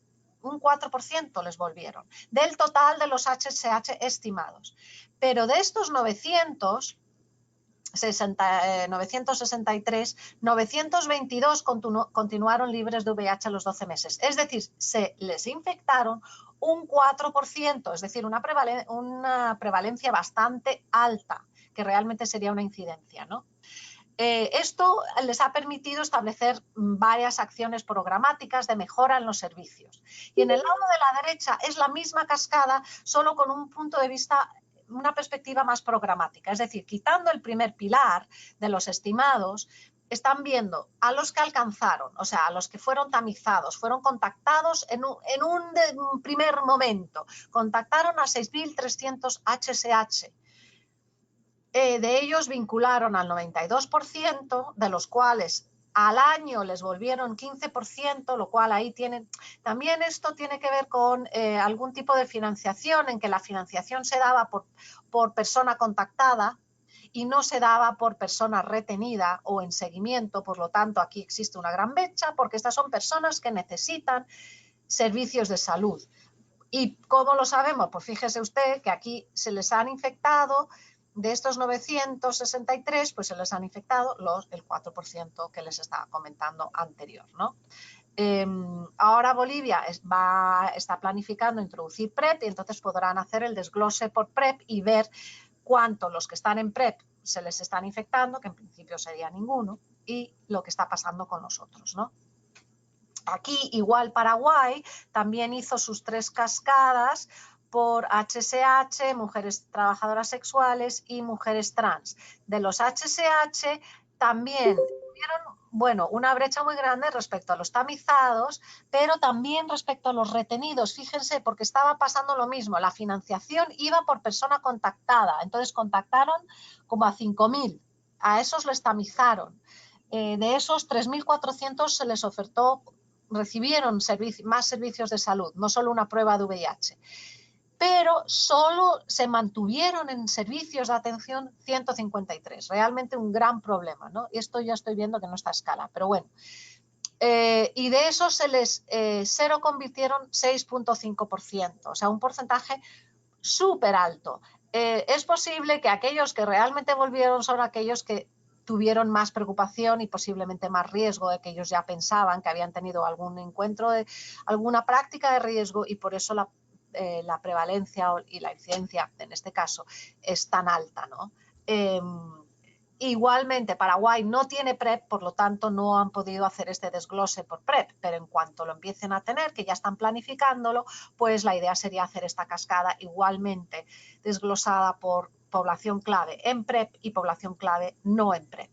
un 4% les volvieron, del total de los HSH estimados. Pero de estos 963, 922 continuaron libres de VIH a los 12 meses. Es decir, se les infectaron un 4%, es decir, una prevalencia bastante alta, que realmente sería una incidencia, ¿no? Esto les ha permitido establecer varias acciones programáticas de mejora en los servicios. Y en el lado de la derecha es la misma cascada, solo con un punto de vista, una perspectiva más programática. Es decir, quitando el primer pilar de los estimados, están viendo a los que alcanzaron, o sea, a los que fueron tamizados, fueron contactados en un primer momento, contactaron a 6.300 HSH. De ellos vincularon al 92%, de los cuales al año les volvieron 15%, lo cual ahí tienen... También esto tiene que ver con algún tipo de financiación, en que la financiación se daba por persona contactada y no se daba por persona retenida o en seguimiento. Por lo tanto, aquí existe una gran brecha, porque estas son personas que necesitan servicios de salud. ¿Y cómo lo sabemos? Pues fíjese usted que aquí se les han infectado, de estos 963, pues se les han infectado el 4% que les estaba comentando anterior, ¿no? Ahora Bolivia está planificando introducir PrEP y entonces podrán hacer el desglose por PrEP y ver cuánto los que están en PrEP se les están infectando, que en principio sería ninguno, y lo que está pasando con los otros, ¿no? Aquí, igual Paraguay, también hizo sus 3 cascadas por HSH, mujeres trabajadoras sexuales y mujeres trans. De los HSH también tuvieron, bueno, una brecha muy grande respecto a los tamizados, pero también respecto a los retenidos. Fíjense, porque estaba pasando lo mismo, la financiación iba por persona contactada, entonces contactaron como a 5.000, a esos les tamizaron. De esos 3.400 se les ofertó, recibieron más servicios de salud, no solo una prueba de VIH, pero solo se mantuvieron en servicios de atención 153, realmente un gran problema, ¿no? Y esto ya estoy viendo que no está a escala, pero bueno. Y de esos se les cero convirtieron 6.5%, o sea, un porcentaje súper alto. Es posible que aquellos que realmente volvieron son aquellos que tuvieron más preocupación y posiblemente más riesgo, de que ellos ya pensaban que habían tenido algún encuentro, alguna práctica de riesgo, y por eso la prevalencia y la incidencia, en este caso, es tan alta, ¿no? Igualmente, Paraguay no tiene PrEP, por lo tanto no han podido hacer este desglose por PrEP, pero en cuanto lo empiecen a tener, que ya están planificándolo, pues la idea sería hacer esta cascada igualmente desglosada por población clave en PrEP y población clave no en PrEP.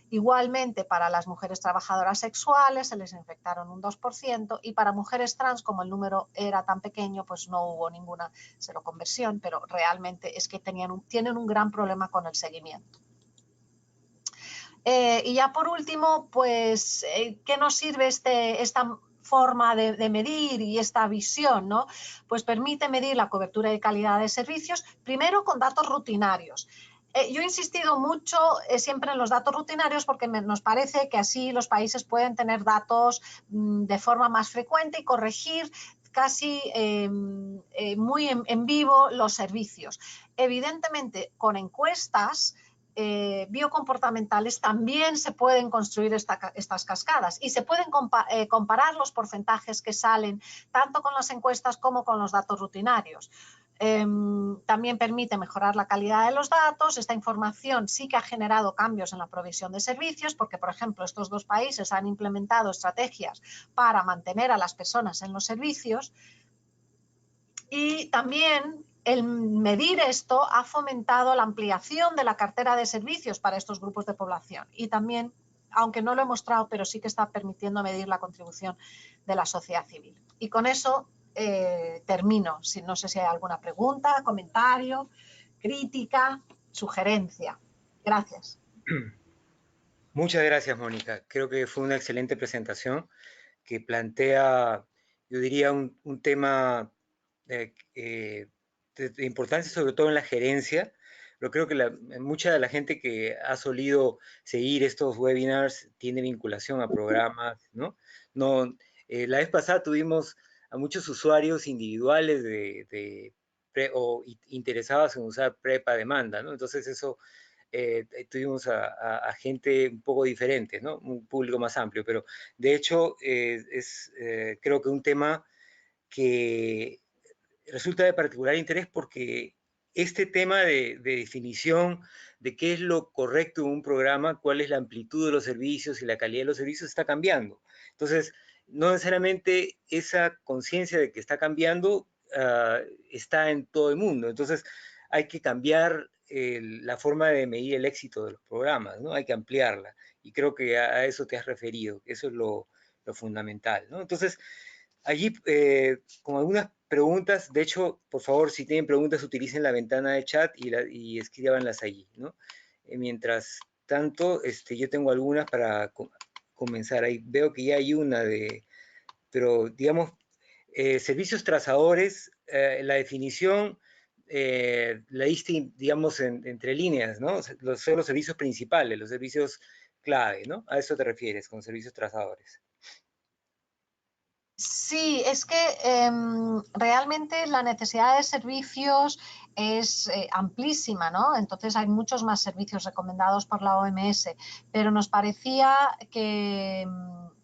Igualmente, para las mujeres trabajadoras sexuales se les infectaron un 2% y para mujeres trans, como el número era tan pequeño, pues no hubo ninguna seroconversión, pero realmente es que tienen un gran problema con el seguimiento. Y ya por último, pues, ¿qué nos sirve esta forma de medir y esta visión, ¿no? Pues permite medir la cobertura y calidad de servicios, primero con datos rutinarios. Yo he insistido mucho siempre en los datos rutinarios porque nos parece que así los países pueden tener datos de forma más frecuente y corregir casi muy en vivo los servicios. Evidentemente, con encuestas biocomportamentales también se pueden construir estas cascadas y se pueden comparar los porcentajes que salen tanto con las encuestas como con los datos rutinarios. También permite mejorar la calidad de los datos. Esta información sí que ha generado cambios en la provisión de servicios porque, por ejemplo, estos dos países han implementado estrategias para mantener a las personas en los servicios y también el medir esto ha fomentado la ampliación de la cartera de servicios para estos grupos de población y también, aunque no lo he mostrado, pero sí que está permitiendo medir la contribución de la sociedad civil. Y con eso termino. No sé si hay alguna pregunta, comentario, crítica, sugerencia. Gracias. Muchas gracias, Mónica. Creo que fue una excelente presentación que plantea, yo diría, un tema de importancia, sobre todo en la gerencia. Pero creo que mucha de la gente que ha solido seguir estos webinars tiene vinculación a programas, ¿no? La vez pasada tuvimos a muchos usuarios individuales o interesados en usar PrEP a demanda, ¿no? Entonces eso tuvimos a gente un poco diferente, ¿no? Un público más amplio, pero de hecho creo que un tema que resulta de particular interés porque este tema de definición de qué es lo correcto en un programa, cuál es la amplitud de los servicios y la calidad de los servicios está cambiando. Entonces, no necesariamente esa conciencia de que está cambiando está en todo el mundo. Entonces, hay que cambiar la forma de medir el éxito de los programas, ¿no? Hay que ampliarla. Y creo que a eso te has referido, eso es lo fundamental, ¿no? Entonces, allí, con algunas preguntas, de hecho, por favor, si tienen preguntas, utilicen la ventana de chat y escríbanlas allí, ¿no? Mientras tanto, yo tengo algunas para comenzar. Ahí veo que ya hay una pero digamos, servicios trazadores, la definición la diste, digamos, entre líneas, ¿no? Son los servicios principales, los servicios clave, ¿no? A eso te refieres con servicios trazadores. Sí, es que realmente la necesidad de servicios es amplísima, ¿no? Entonces hay muchos más servicios recomendados por la OMS, pero nos parecía que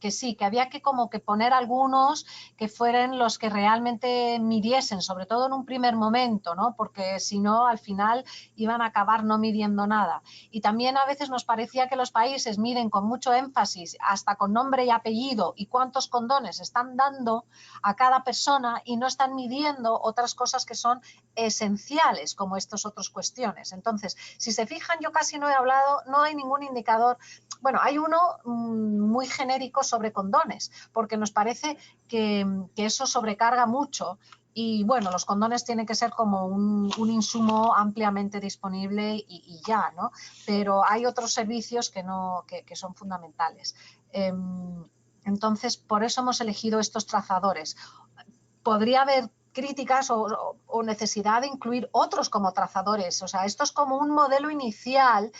sí, que había que como que poner algunos que fueran los que realmente midiesen, sobre todo en un primer momento, ¿no? Porque si no, al final iban a acabar no midiendo nada. Y también a veces nos parecía que los países miden con mucho énfasis, hasta con nombre y apellido, y cuántos condones están dando a cada persona y no están midiendo otras cosas que son esenciales, como estas otras cuestiones. Entonces, si se fijan, yo casi no he hablado, no hay ningún indicador. Bueno, hay uno muy genérico sobre condones, porque nos parece que eso sobrecarga mucho. Y bueno, los condones tienen que ser como un insumo ampliamente disponible y ya, ¿no? Pero hay otros servicios que son fundamentales. Entonces, por eso hemos elegido estos trazadores. Podría haber críticas o necesidad de incluir otros como trazadores. O sea, esto es como un modelo inicial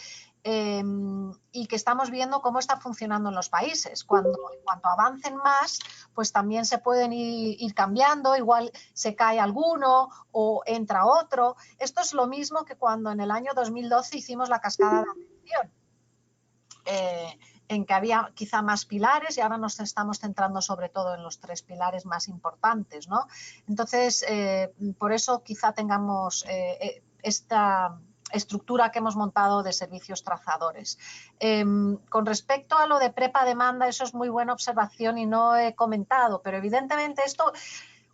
y que estamos viendo cómo está funcionando en los países. Cuando avancen más, pues también se pueden ir cambiando, igual se cae alguno o entra otro. Esto es lo mismo que cuando en el año 2012 hicimos la cascada de atención. En que había quizá más pilares y ahora nos estamos centrando sobre todo en los 3 pilares más importantes, ¿no? Entonces, por eso quizá tengamos estructura que hemos montado de servicios trazadores. Con respecto a lo de PrEP a demanda, eso es muy buena observación y no he comentado, pero evidentemente esto,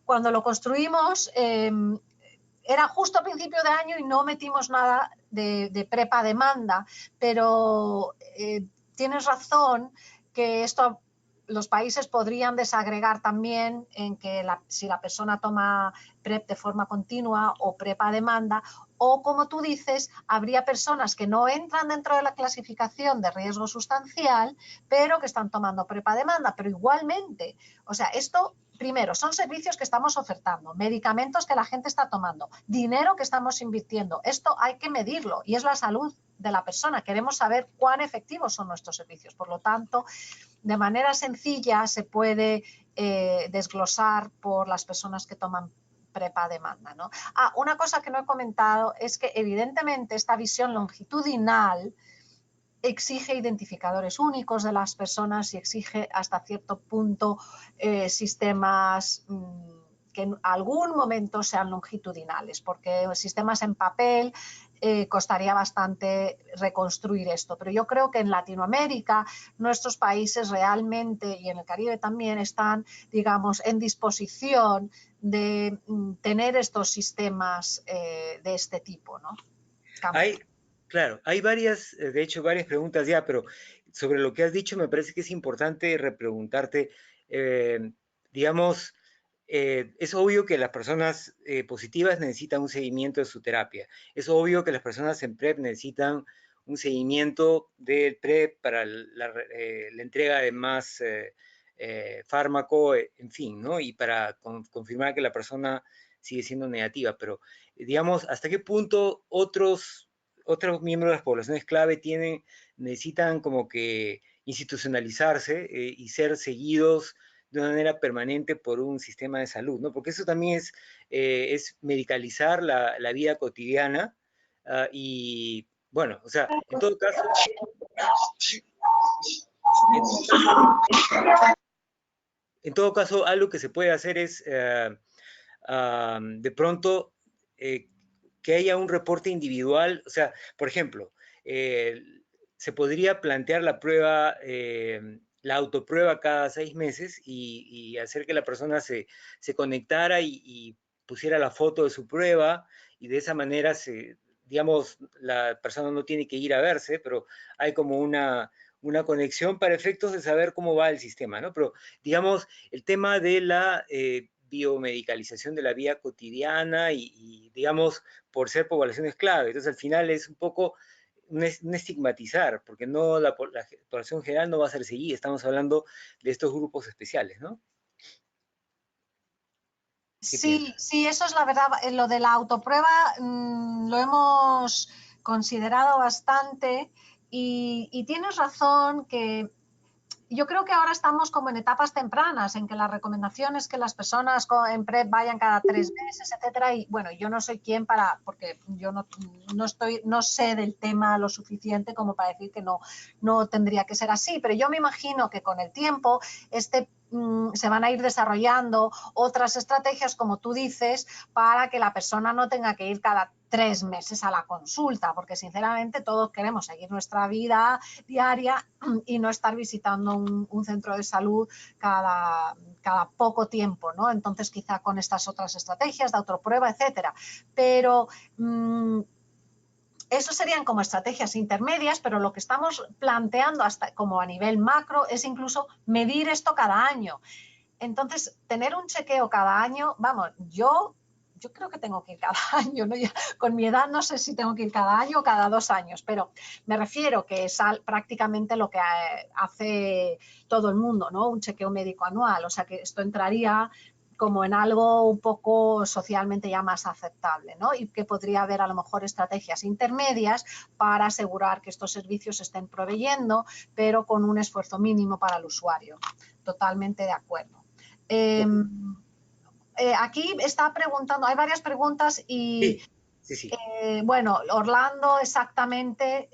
cuando lo construimos, era justo a principio de año y no metimos nada de PrEP a demanda, pero tienes razón que esto los países podrían desagregar también en que si la persona toma PrEP de forma continua o PrEP a demanda, o como tú dices, habría personas que no entran dentro de la clasificación de riesgo sustancial, pero que están tomando PrEP a demanda, pero igualmente, o sea, esto... Primero, son servicios que estamos ofertando, medicamentos que la gente está tomando, dinero que estamos invirtiendo. Esto hay que medirlo y es la salud de la persona. Queremos saber cuán efectivos son nuestros servicios. Por lo tanto, de manera sencilla se puede desglosar por las personas que toman PrEP a demanda, ¿no? Una cosa que no he comentado es que evidentemente esta visión longitudinal exige identificadores únicos de las personas y exige hasta cierto punto sistemas que en algún momento sean longitudinales, porque sistemas en papel costaría bastante reconstruir esto. Pero yo creo que en Latinoamérica nuestros países realmente, y en el Caribe también, están, digamos, en disposición de tener estos sistemas de este tipo, ¿no? Claro, hay varias, de hecho, varias preguntas ya, pero sobre lo que has dicho me parece que es importante repreguntarte, digamos, es obvio que las personas positivas necesitan un seguimiento de su terapia. Es obvio que las personas en PrEP necesitan un seguimiento del PrEP para la entrega de más fármaco, en fin, ¿no? Y para confirmar que la persona sigue siendo negativa. Pero, digamos, ¿hasta qué punto otros miembros de las poblaciones clave necesitan como que institucionalizarse y ser seguidos de una manera permanente por un sistema de salud, ¿no? Porque eso también es medicalizar la vida cotidiana y, bueno, o sea, en todo caso, algo que se puede hacer es, de pronto, que haya un reporte individual, o sea, por ejemplo, se podría plantear la prueba, la autoprueba cada 6 meses y hacer que la persona se conectara y pusiera la foto de su prueba y de esa manera digamos, la persona no tiene que ir a verse, pero hay como una conexión para efectos de saber cómo va el sistema, ¿no? Pero, digamos, el tema de la biomedicalización de la vida cotidiana y, digamos, por ser poblaciones clave. Entonces, al final es un poco un estigmatizar, porque no la población general no va a ser seguida. Estamos hablando de estos grupos especiales, ¿no? Sí, sí, eso es la verdad. Lo de la autoprueba lo hemos considerado bastante y tienes razón que yo creo que ahora estamos como en etapas tempranas, en que la recomendación es que las personas en PrEP vayan cada 3 meses, etcétera. Y bueno, yo no soy quien porque yo no sé del tema lo suficiente como para decir que no tendría que ser así. Pero yo me imagino que con el tiempo se van a ir desarrollando otras estrategias, como tú dices, para que la persona no tenga que ir cada 3 meses a la consulta, porque sinceramente todos queremos seguir nuestra vida diaria y no estar visitando un centro de salud cada poco tiempo, ¿no? Entonces quizá con estas otras estrategias de autoprueba, etcétera. Pero eso serían como estrategias intermedias, pero lo que estamos planteando hasta como a nivel macro es incluso medir esto cada año. Entonces, tener un chequeo cada año, vamos, yo creo que tengo que ir cada año, ¿no? Ya, con mi edad no sé si tengo que ir cada año o cada 2 años, pero me refiero que es prácticamente lo que hace todo el mundo, ¿no? Un chequeo médico anual, o sea que esto entraría como en algo un poco socialmente ya más aceptable, ¿no? Y que podría haber a lo mejor estrategias intermedias para asegurar que estos servicios se estén proveyendo, pero con un esfuerzo mínimo para el usuario. Totalmente de acuerdo. Aquí está preguntando, hay varias preguntas y Sí, sí. Bueno, Orlando exactamente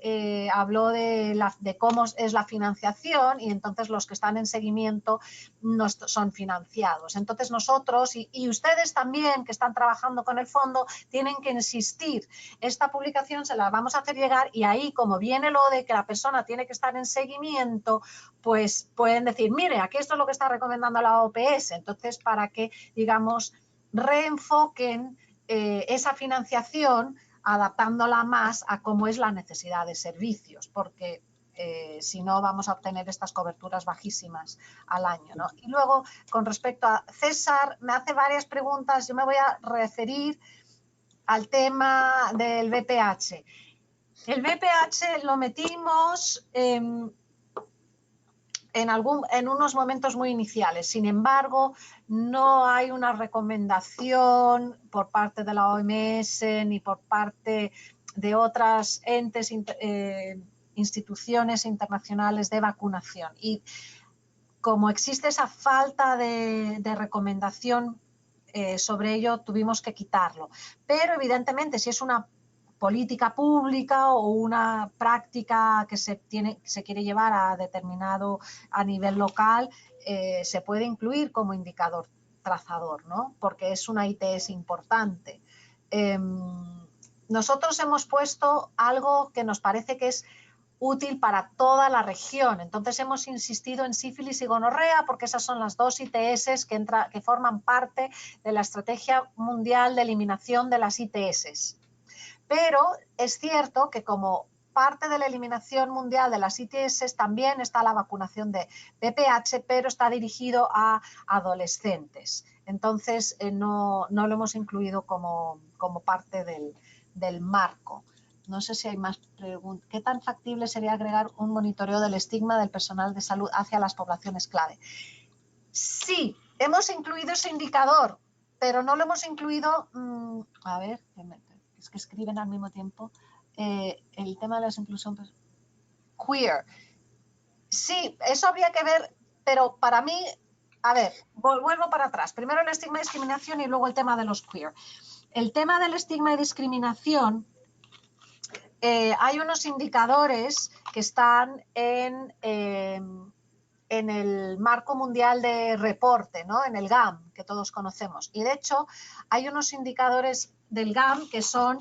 habló de cómo es la financiación y entonces los que están en seguimiento no son financiados. Entonces nosotros y ustedes también que están trabajando con el fondo tienen que insistir. Esta publicación se la vamos a hacer llegar y ahí como viene lo de que la persona tiene que estar en seguimiento, pues pueden decir, mire, aquí esto es lo que está recomendando la OPS. Entonces para que, digamos, reenfoquen esa financiación adaptándola más a cómo es la necesidad de servicios, porque si no vamos a obtener estas coberturas bajísimas al año, ¿no? Y luego, con respecto a César, me hace varias preguntas, yo me voy a referir al tema del BPH. El BPH lo metimos en unos momentos muy iniciales. Sin embargo, no hay una recomendación por parte de la OMS ni por parte de otras entes, instituciones internacionales de vacunación. Y como existe esa falta de recomendación sobre ello, tuvimos que quitarlo. Pero evidentemente, si es una política pública o una práctica que se quiere llevar a nivel local, se puede incluir como indicador trazador, ¿no? Porque es una ITS importante. Nosotros hemos puesto algo que nos parece que es útil para toda la región. Entonces hemos insistido en sífilis y gonorrea porque esas son las dos ITS que forman parte de la estrategia mundial de eliminación de las ITS. Pero es cierto que como parte de la eliminación mundial de las ITS también está la vacunación de VPH, pero está dirigido a adolescentes. Entonces no lo hemos incluido como parte del marco. No sé si hay más preguntas. ¿Qué tan factible sería agregar un monitoreo del estigma del personal de salud hacia las poblaciones clave? Sí, hemos incluido ese indicador, pero no lo hemos incluido, a ver, es que escriben al mismo tiempo, el tema de las inclusiones queer. Sí, eso habría que ver, pero para mí, a ver, vuelvo para atrás. Primero el estigma y discriminación y luego el tema de los queer. El tema del estigma y discriminación, hay unos indicadores que están en el marco mundial de reporte, ¿no? En el GAM, que todos conocemos. Y de hecho, hay unos indicadores del GAM que son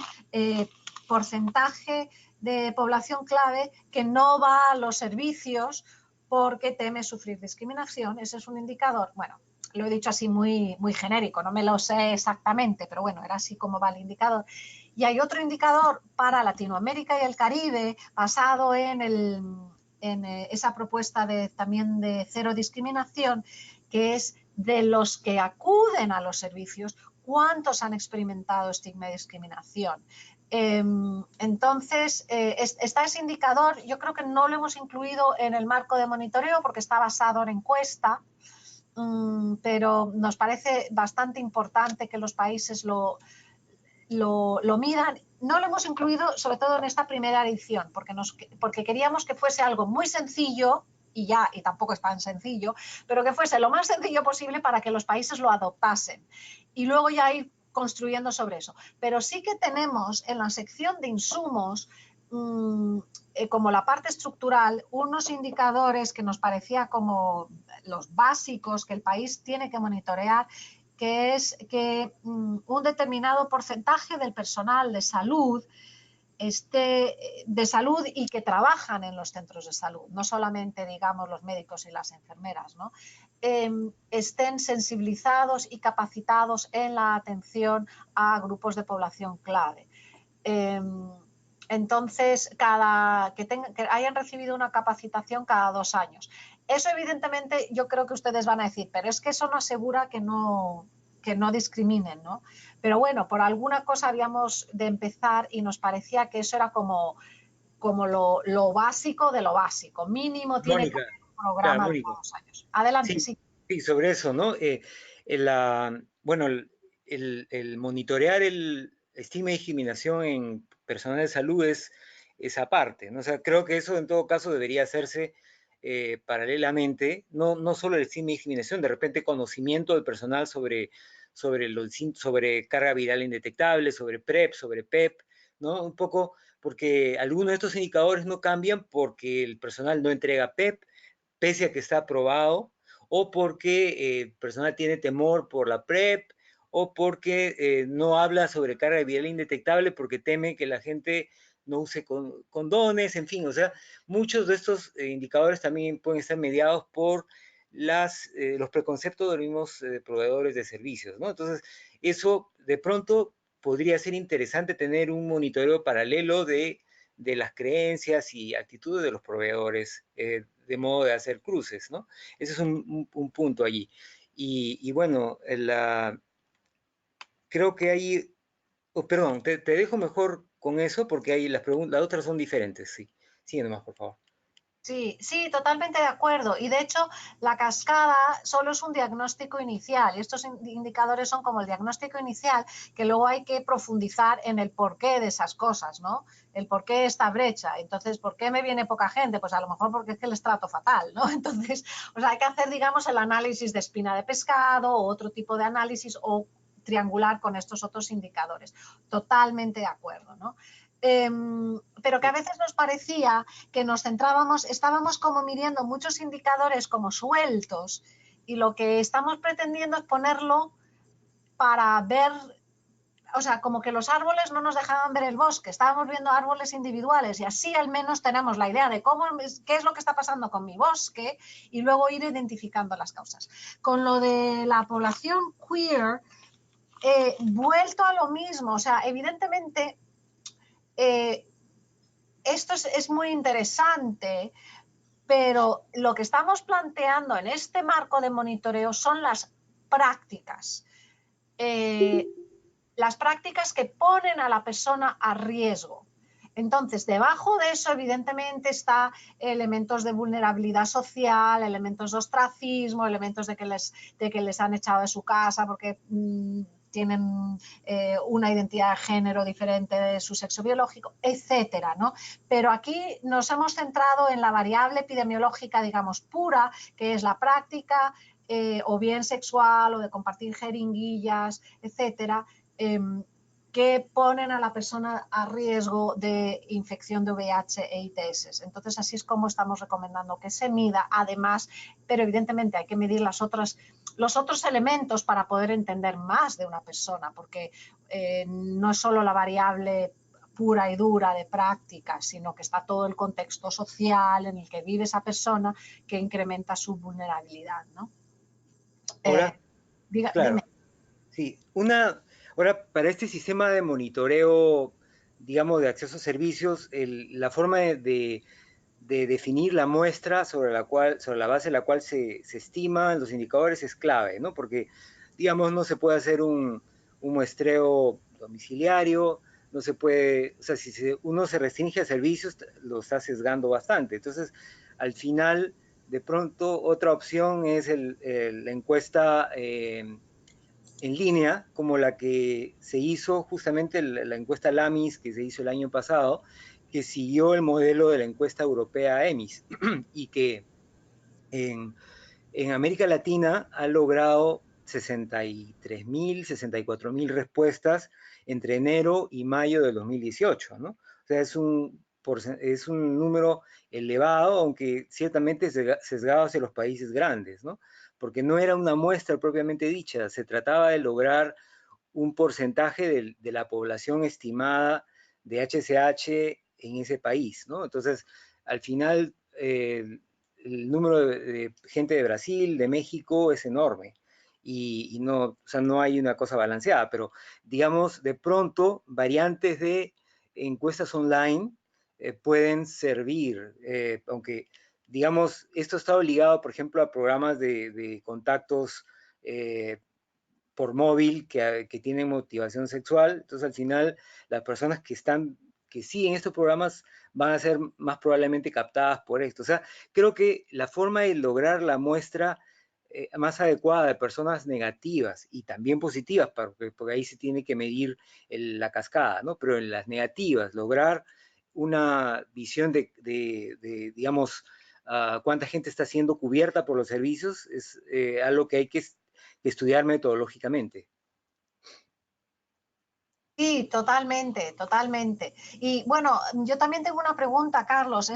porcentaje de población clave que no va a los servicios porque teme sufrir discriminación. Ese es un indicador, bueno, lo he dicho así muy, muy genérico, no me lo sé exactamente, pero bueno, era así como va el indicador. Y hay otro indicador para Latinoamérica y el Caribe basado en esa propuesta también de cero discriminación, que es de los que acuden a los servicios, cuántos han experimentado estigma y discriminación. Entonces, está ese indicador, yo creo que no lo hemos incluido en el marco de monitoreo porque está basado en encuesta, pero nos parece bastante importante que los países lo midan. No lo hemos incluido, sobre todo en esta primera edición, porque queríamos que fuese algo muy sencillo, y tampoco es tan sencillo, pero que fuese lo más sencillo posible para que los países lo adoptasen. Y luego ya ir construyendo sobre eso. Pero sí que tenemos en la sección de insumos, como la parte estructural, unos indicadores que nos parecía como los básicos que el país tiene que monitorear, que es que un determinado porcentaje del personal de salud y que trabajan en los centros de salud, no solamente, digamos, los médicos y las enfermeras, ¿no? Estén sensibilizados y capacitados en la atención a grupos de población clave. Entonces, que hayan recibido una capacitación cada 2 años. Eso, evidentemente, yo creo que ustedes van a decir, pero es que eso no asegura que no discriminen, ¿no? Pero bueno, por alguna cosa habíamos de empezar y nos parecía que eso era como lo básico de lo básico. Mínimo tiene que haber un programa de cada 2 años. Adelante, sí. Sí, sobre eso, ¿no? Bueno, el monitorear el estigma y discriminación en personal de salud es esa parte, ¿no? O sea, creo que eso en todo caso debería hacerse paralelamente, no solo el estigma y discriminación, de repente conocimiento del personal sobre sobre carga viral indetectable, sobre PrEP, sobre PEP, ¿no? Un poco porque algunos de estos indicadores no cambian porque el personal no entrega PEP, pese a que está aprobado, o porque el personal tiene temor por la PrEP, o porque no habla sobre carga viral indetectable porque teme que la gente no use condones, en fin, o sea, muchos de estos indicadores también pueden estar mediados por los preconceptos de los mismos proveedores de servicios, ¿no? Entonces, eso de pronto podría ser interesante tener un monitoreo paralelo de las creencias y actitudes de los proveedores, de modo de hacer cruces, ¿no? Ese es un punto allí. Y bueno, creo que hay, oh, perdón, te dejo mejor con eso porque hay las otras son diferentes, sí. Sigue nomás, por favor. Sí, sí, totalmente de acuerdo. Y de hecho, la cascada solo es un diagnóstico inicial. Y estos indicadores son como el diagnóstico inicial, que luego hay que profundizar en el porqué de esas cosas, ¿no? El porqué de esta brecha. Entonces, ¿por qué me viene poca gente? Pues a lo mejor porque es que les trato fatal, ¿no? Entonces, o sea, hay que hacer, digamos, el análisis de espina de pescado o otro tipo de análisis o triangular con estos otros indicadores. Totalmente de acuerdo, ¿no? Pero que a veces nos parecía que nos centrábamos, estábamos como midiendo muchos indicadores como sueltos y lo que estamos pretendiendo es ponerlo para ver, o sea, como que los árboles no nos dejaban ver el bosque, estábamos viendo árboles individuales y así al menos tenemos la idea de qué es lo que está pasando con mi bosque y luego ir identificando las causas. Con lo de la población queer, vuelto a lo mismo, o sea, evidentemente esto es muy interesante, pero lo que estamos planteando en este marco de monitoreo son las prácticas. Las prácticas que ponen a la persona a riesgo. Entonces, debajo de eso, evidentemente, está elementos de vulnerabilidad social, elementos de ostracismo, elementos de que les han echado de su casa porque tienen una identidad de género diferente de su sexo biológico, etcétera, ¿no? Pero aquí nos hemos centrado en la variable epidemiológica, digamos, pura, que es la práctica o bien sexual o de compartir jeringuillas, etcétera, que ponen a la persona a riesgo de infección de VIH e ITS. Entonces, así es como estamos recomendando que se mida, además, pero evidentemente hay que medir los otros elementos para poder entender más de una persona, porque no es solo la variable pura y dura de práctica, sino que está todo el contexto social en el que vive esa persona que incrementa su vulnerabilidad, ¿no? Ahora, Dime. claro, sí, ahora para este sistema de monitoreo, digamos, de acceso a servicios, la forma de definir la muestra sobre la base de la cual se estiman los indicadores es clave, ¿no? Porque, digamos, no se puede hacer un muestreo domiciliario, no se puede, o sea, si uno se restringe a servicios, lo está sesgando bastante. Entonces, al final, de pronto, otra opción es la encuesta en línea, como la que se hizo justamente la encuesta LAMIS, que se hizo el año pasado, que siguió el modelo de la encuesta europea EMIS y que en, en América Latina ha logrado 63.000, 64.000 respuestas entre enero y mayo del 2018, ¿no? O sea, es un número elevado, aunque ciertamente sesgado hacia los países grandes, ¿no? Porque no era una muestra propiamente dicha, se trataba de lograr un porcentaje de la población estimada de HCH en ese país, ¿no? Entonces, al final, el número de gente de Brasil, de México, es enorme. Y no, o sea, no hay una cosa balanceada, pero digamos, de pronto, variantes de encuestas online pueden servir, aunque, digamos, esto está ligado, por ejemplo, a programas de contactos por móvil que tienen motivación sexual. Entonces, al final, las personas que siguen estos programas van a ser más probablemente captadas por esto. O sea, creo que la forma de lograr la muestra más adecuada de personas negativas y también positivas, porque ahí se tiene que medir la cascada, ¿no? Pero en las negativas, lograr una visión digamos, cuánta gente está siendo cubierta por los servicios es algo que hay que estudiar metodológicamente. Sí, totalmente, totalmente. Y bueno, yo también tengo una pregunta, Carlos.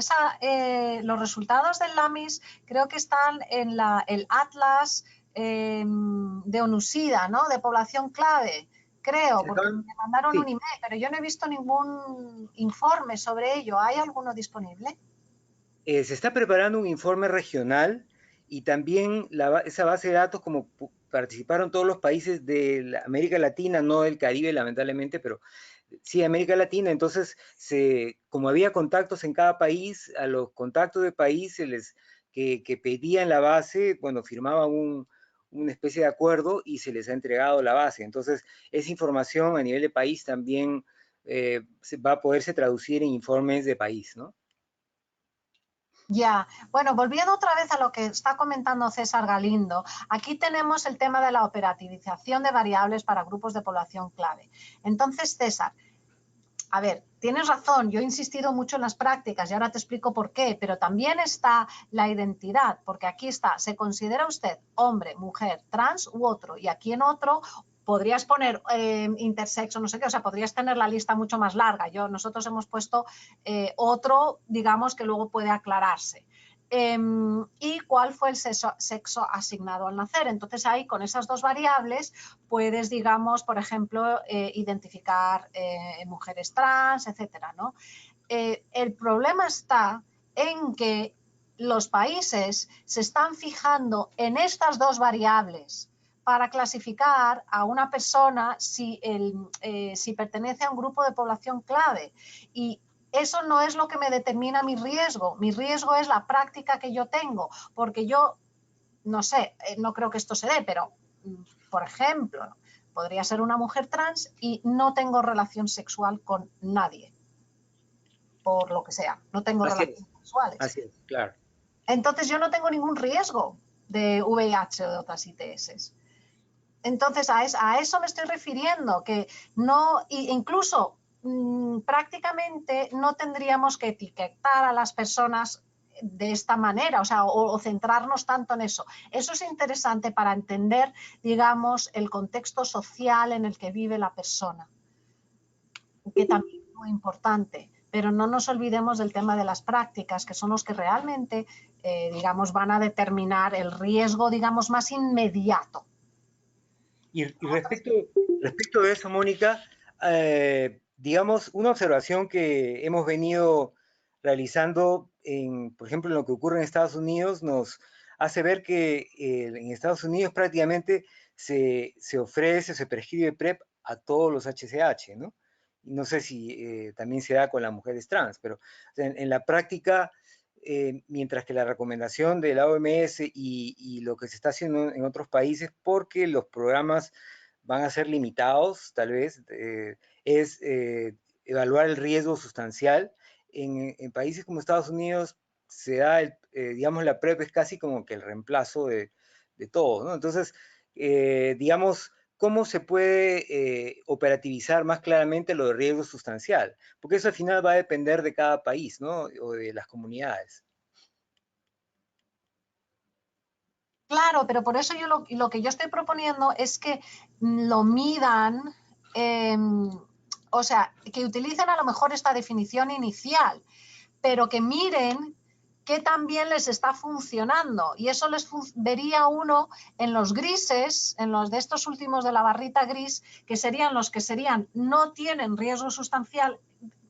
Los resultados del LAMIS creo que están en el Atlas de ONUSIDA, ¿no? De población clave, creo, Se porque acaban- me mandaron un Sí, email, pero yo no he visto ningún informe sobre ello. ¿Hay alguno disponible? se está preparando un informe regional y también esa base de datos, como participaron todos los países de América Latina, no del Caribe lamentablemente, pero sí América Latina, entonces como había contactos en cada país, a los contactos de países que pedían la base, bueno, firmaban una especie de acuerdo y se les ha entregado la base. Entonces, esa información a nivel de país también va a poderse traducir en informes de país, ¿no? Ya, bueno, volviendo otra vez a lo que está comentando César Galindo, aquí tenemos el tema de la operativización de variables para grupos de población clave. Entonces, César, a ver, tienes razón, yo he insistido mucho en las prácticas y ahora te explico por qué, pero también está la identidad, porque aquí está, ¿se considera usted hombre, mujer, trans u otro? Y aquí en otro podrías poner intersexo, no sé qué, o sea, podrías tener la lista mucho más larga. Nosotros hemos puesto otro, digamos, que luego puede aclararse. Y cuál fue el sexo asignado al nacer. Entonces ahí con esas dos variables puedes, digamos, por ejemplo, identificar mujeres trans, etcétera, ¿no? El problema está en que los países se están fijando en estas dos variables para clasificar a una persona si pertenece a un grupo de población clave. Y eso no es lo que me determina mi riesgo. Mi riesgo es la práctica que yo tengo, porque yo, no sé, no creo que esto se dé, pero, por ejemplo, podría ser una mujer trans y no tengo relación sexual con nadie, por lo que sea, no tengo Así relaciones sexuales. es, claro. Entonces yo no tengo ningún riesgo de VIH o de otras ITS. Entonces a eso me estoy refiriendo, que no, incluso prácticamente no tendríamos que etiquetar a las personas de esta manera, o sea, o centrarnos tanto en eso. Eso es interesante para entender, digamos, el contexto social en el que vive la persona, que también es muy importante. Pero no nos olvidemos del tema de las prácticas, que son los que realmente, digamos, van a determinar el riesgo, digamos, más inmediato. Y respecto de eso, Mónica, digamos, una observación que hemos venido realizando, por ejemplo, en lo que ocurre en Estados Unidos, nos hace ver que en Estados Unidos prácticamente se ofrece, se prescribe PrEP a todos los HCH, ¿no? No sé si también se da con las mujeres trans, pero o sea, en la práctica, mientras que la recomendación de la OMS y lo que se está haciendo en otros países, porque los programas van a ser limitados, tal vez, es evaluar el riesgo sustancial. En países como Estados Unidos se da, digamos, la PrEP es casi como que el reemplazo de todo, ¿no? Entonces, digamos, ¿cómo se puede operativizar más claramente lo de riesgo sustancial? Porque eso al final va a depender de cada país, ¿no? O de las comunidades. Claro, pero por eso yo lo que yo estoy proponiendo es que lo midan, eh, o sea, que utilicen a lo mejor esta definición inicial, pero que miren qué también les está funcionando. Y eso vería uno en los grises, en los de estos últimos de la barrita gris, que serían los que serían no tienen riesgo sustancial,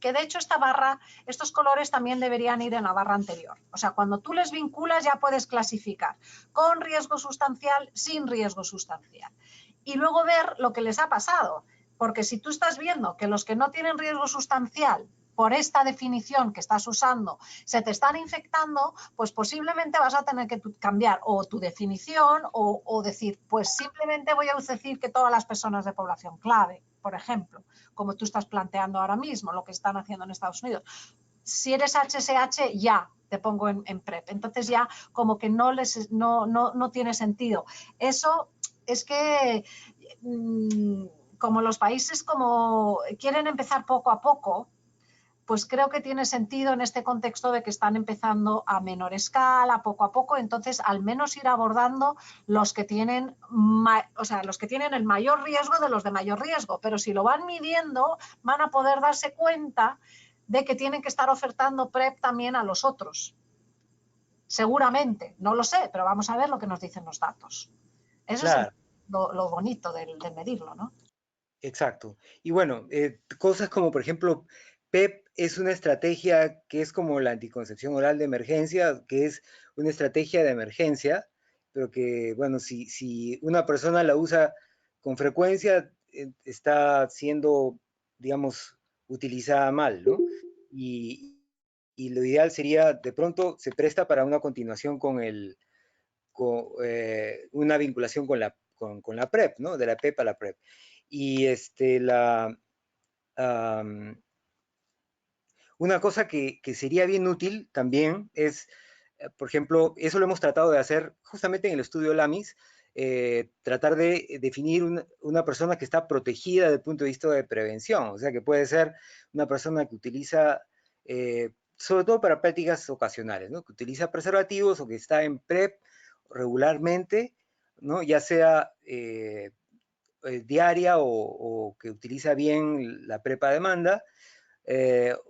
que de hecho esta barra, estos colores también deberían ir en la barra anterior. O sea, cuando tú les vinculas ya puedes clasificar con riesgo sustancial, sin riesgo sustancial. Y luego ver lo que les ha pasado. Porque si tú estás viendo que los que no tienen riesgo sustancial por esta definición que estás usando se te están infectando, pues posiblemente vas a tener que cambiar o tu definición o decir, pues simplemente voy a decir que todas las personas de población clave, por ejemplo, como tú estás planteando ahora mismo, lo que están haciendo en Estados Unidos. Si eres HSH, ya te pongo en PrEP. Entonces ya como que no tiene sentido. Eso es que como los países como quieren empezar poco a poco, pues creo que tiene sentido en este contexto de que están empezando a menor escala, poco a poco, entonces al menos ir abordando los que tienen, los que tienen el mayor riesgo de los de mayor riesgo, pero si lo van midiendo van a poder darse cuenta de que tienen que estar ofertando PrEP también a los otros. Seguramente, no lo sé, pero vamos a ver lo que nos dicen los datos. Eso Claro. es lo bonito de medirlo, ¿no? Exacto. Y bueno, cosas como, por ejemplo, PEP es una estrategia que es como la anticoncepción oral de emergencia, que es una estrategia de emergencia, pero que, bueno, si una persona la usa con frecuencia, está siendo, digamos, utilizada mal, ¿no? Y lo ideal sería, de pronto, se presta para una continuación una vinculación con la PrEP, ¿no? De la PEP a la PrEP. Y una cosa que sería bien útil también es, por ejemplo, eso lo hemos tratado de hacer justamente en el estudio LAMIS, tratar de definir una persona que está protegida desde el punto de vista de prevención, o sea, que puede ser una persona que utiliza, sobre todo para prácticas ocasionales, ¿no? Que utiliza preservativos o que está en PrEP regularmente, ¿no? Ya sea diaria o que utiliza bien la PrEP a demanda,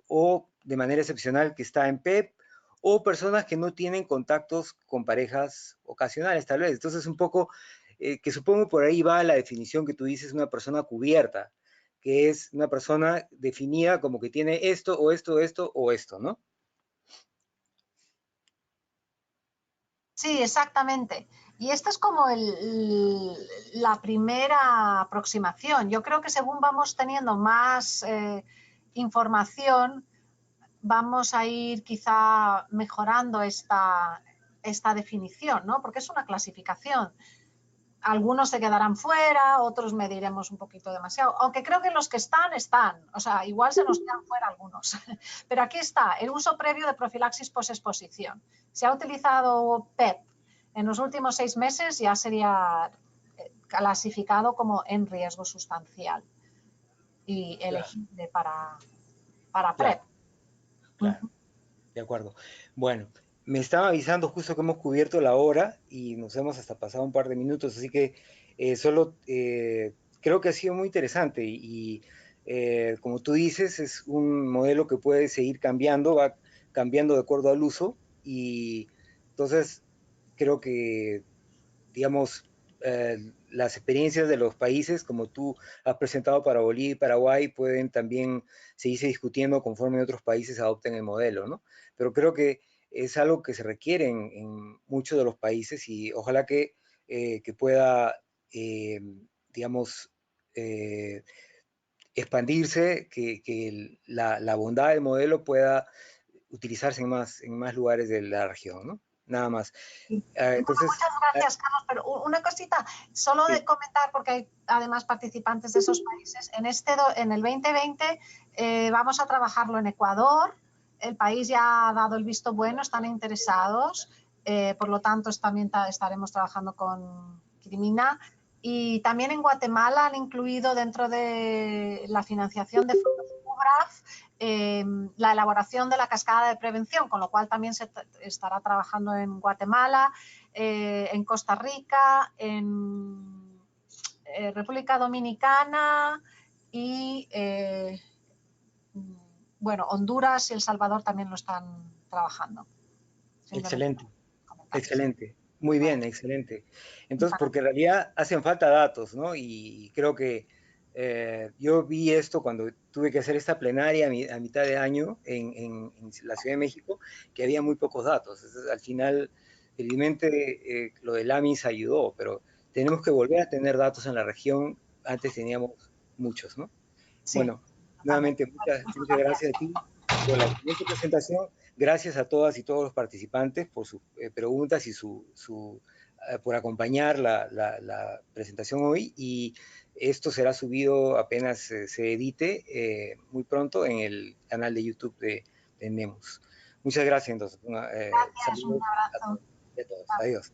o de manera excepcional que está en PEP, o personas que no tienen contactos con parejas ocasionales, tal vez. Entonces, un poco, que supongo por ahí va la definición que tú dices, una persona cubierta, que es una persona definida como que tiene esto, o esto, esto, o esto, ¿no? Sí, exactamente. Y esta es como la primera aproximación. Yo creo que según vamos teniendo más información, vamos a ir quizá mejorando esta definición, ¿no? Porque es una clasificación. Algunos se quedarán fuera, otros mediremos un poquito demasiado, aunque creo que los que están, o sea, igual se nos quedan fuera algunos. Pero aquí está, el uso previo de profilaxis posexposición. Se ha utilizado PEP en los últimos 6 meses, ya sería clasificado como en riesgo sustancial y Claro, elegible para PrEP. claro, claro. De acuerdo. Bueno, me estaba avisando justo que hemos cubierto la hora y nos hemos hasta pasado un par de minutos, así que solo creo que ha sido muy interesante como tú dices, es un modelo que puede seguir cambiando, va cambiando de acuerdo al uso y entonces creo que, digamos, las experiencias de los países, como tú has presentado para Bolivia y Paraguay, pueden también seguirse discutiendo conforme otros países adopten el modelo, ¿no? Pero creo que es algo que se requiere en muchos de los países y ojalá que pueda, digamos, expandirse, que la bondad del modelo pueda utilizarse en más lugares de la región, ¿no? Nada más. Bueno, Entonces, muchas gracias, Carlos, pero una cosita, solo de sí. comentar, porque hay además participantes de esos países, en el 2020 vamos a trabajarlo en Ecuador, el país ya ha dado el visto bueno, están interesados, por lo tanto también estaremos trabajando con Crimina, y también en Guatemala han incluido dentro de la financiación de FUBRAF la elaboración de la cascada de prevención, con lo cual también se estará trabajando en Guatemala, en Costa Rica, en República Dominicana y, bueno, Honduras y El Salvador también lo están trabajando. Simplemente Excelente, comentarles. excelente. Muy Vale. bien, excelente. Entonces, porque en realidad hacen falta datos, ¿no? Y creo que yo vi esto cuando tuve que hacer esta plenaria a mitad de año en la Ciudad de México, que había muy pocos datos. Entonces, al final, felizmente, lo del AMIS ayudó, pero tenemos que volver a tener datos en la región. Antes teníamos muchos, ¿no? Sí, Bueno, totalmente. nuevamente, Bueno, muchas muchas gracias gracias. a ti por la excelente presentación. Gracias a todas y todos los participantes por sus preguntas y por acompañar la presentación hoy. Y esto será subido apenas se edite muy pronto en el canal de YouTube de Nemus. Muchas gracias, entonces. Gracias, un Saludos a abrazo. todos y a todos. Adiós.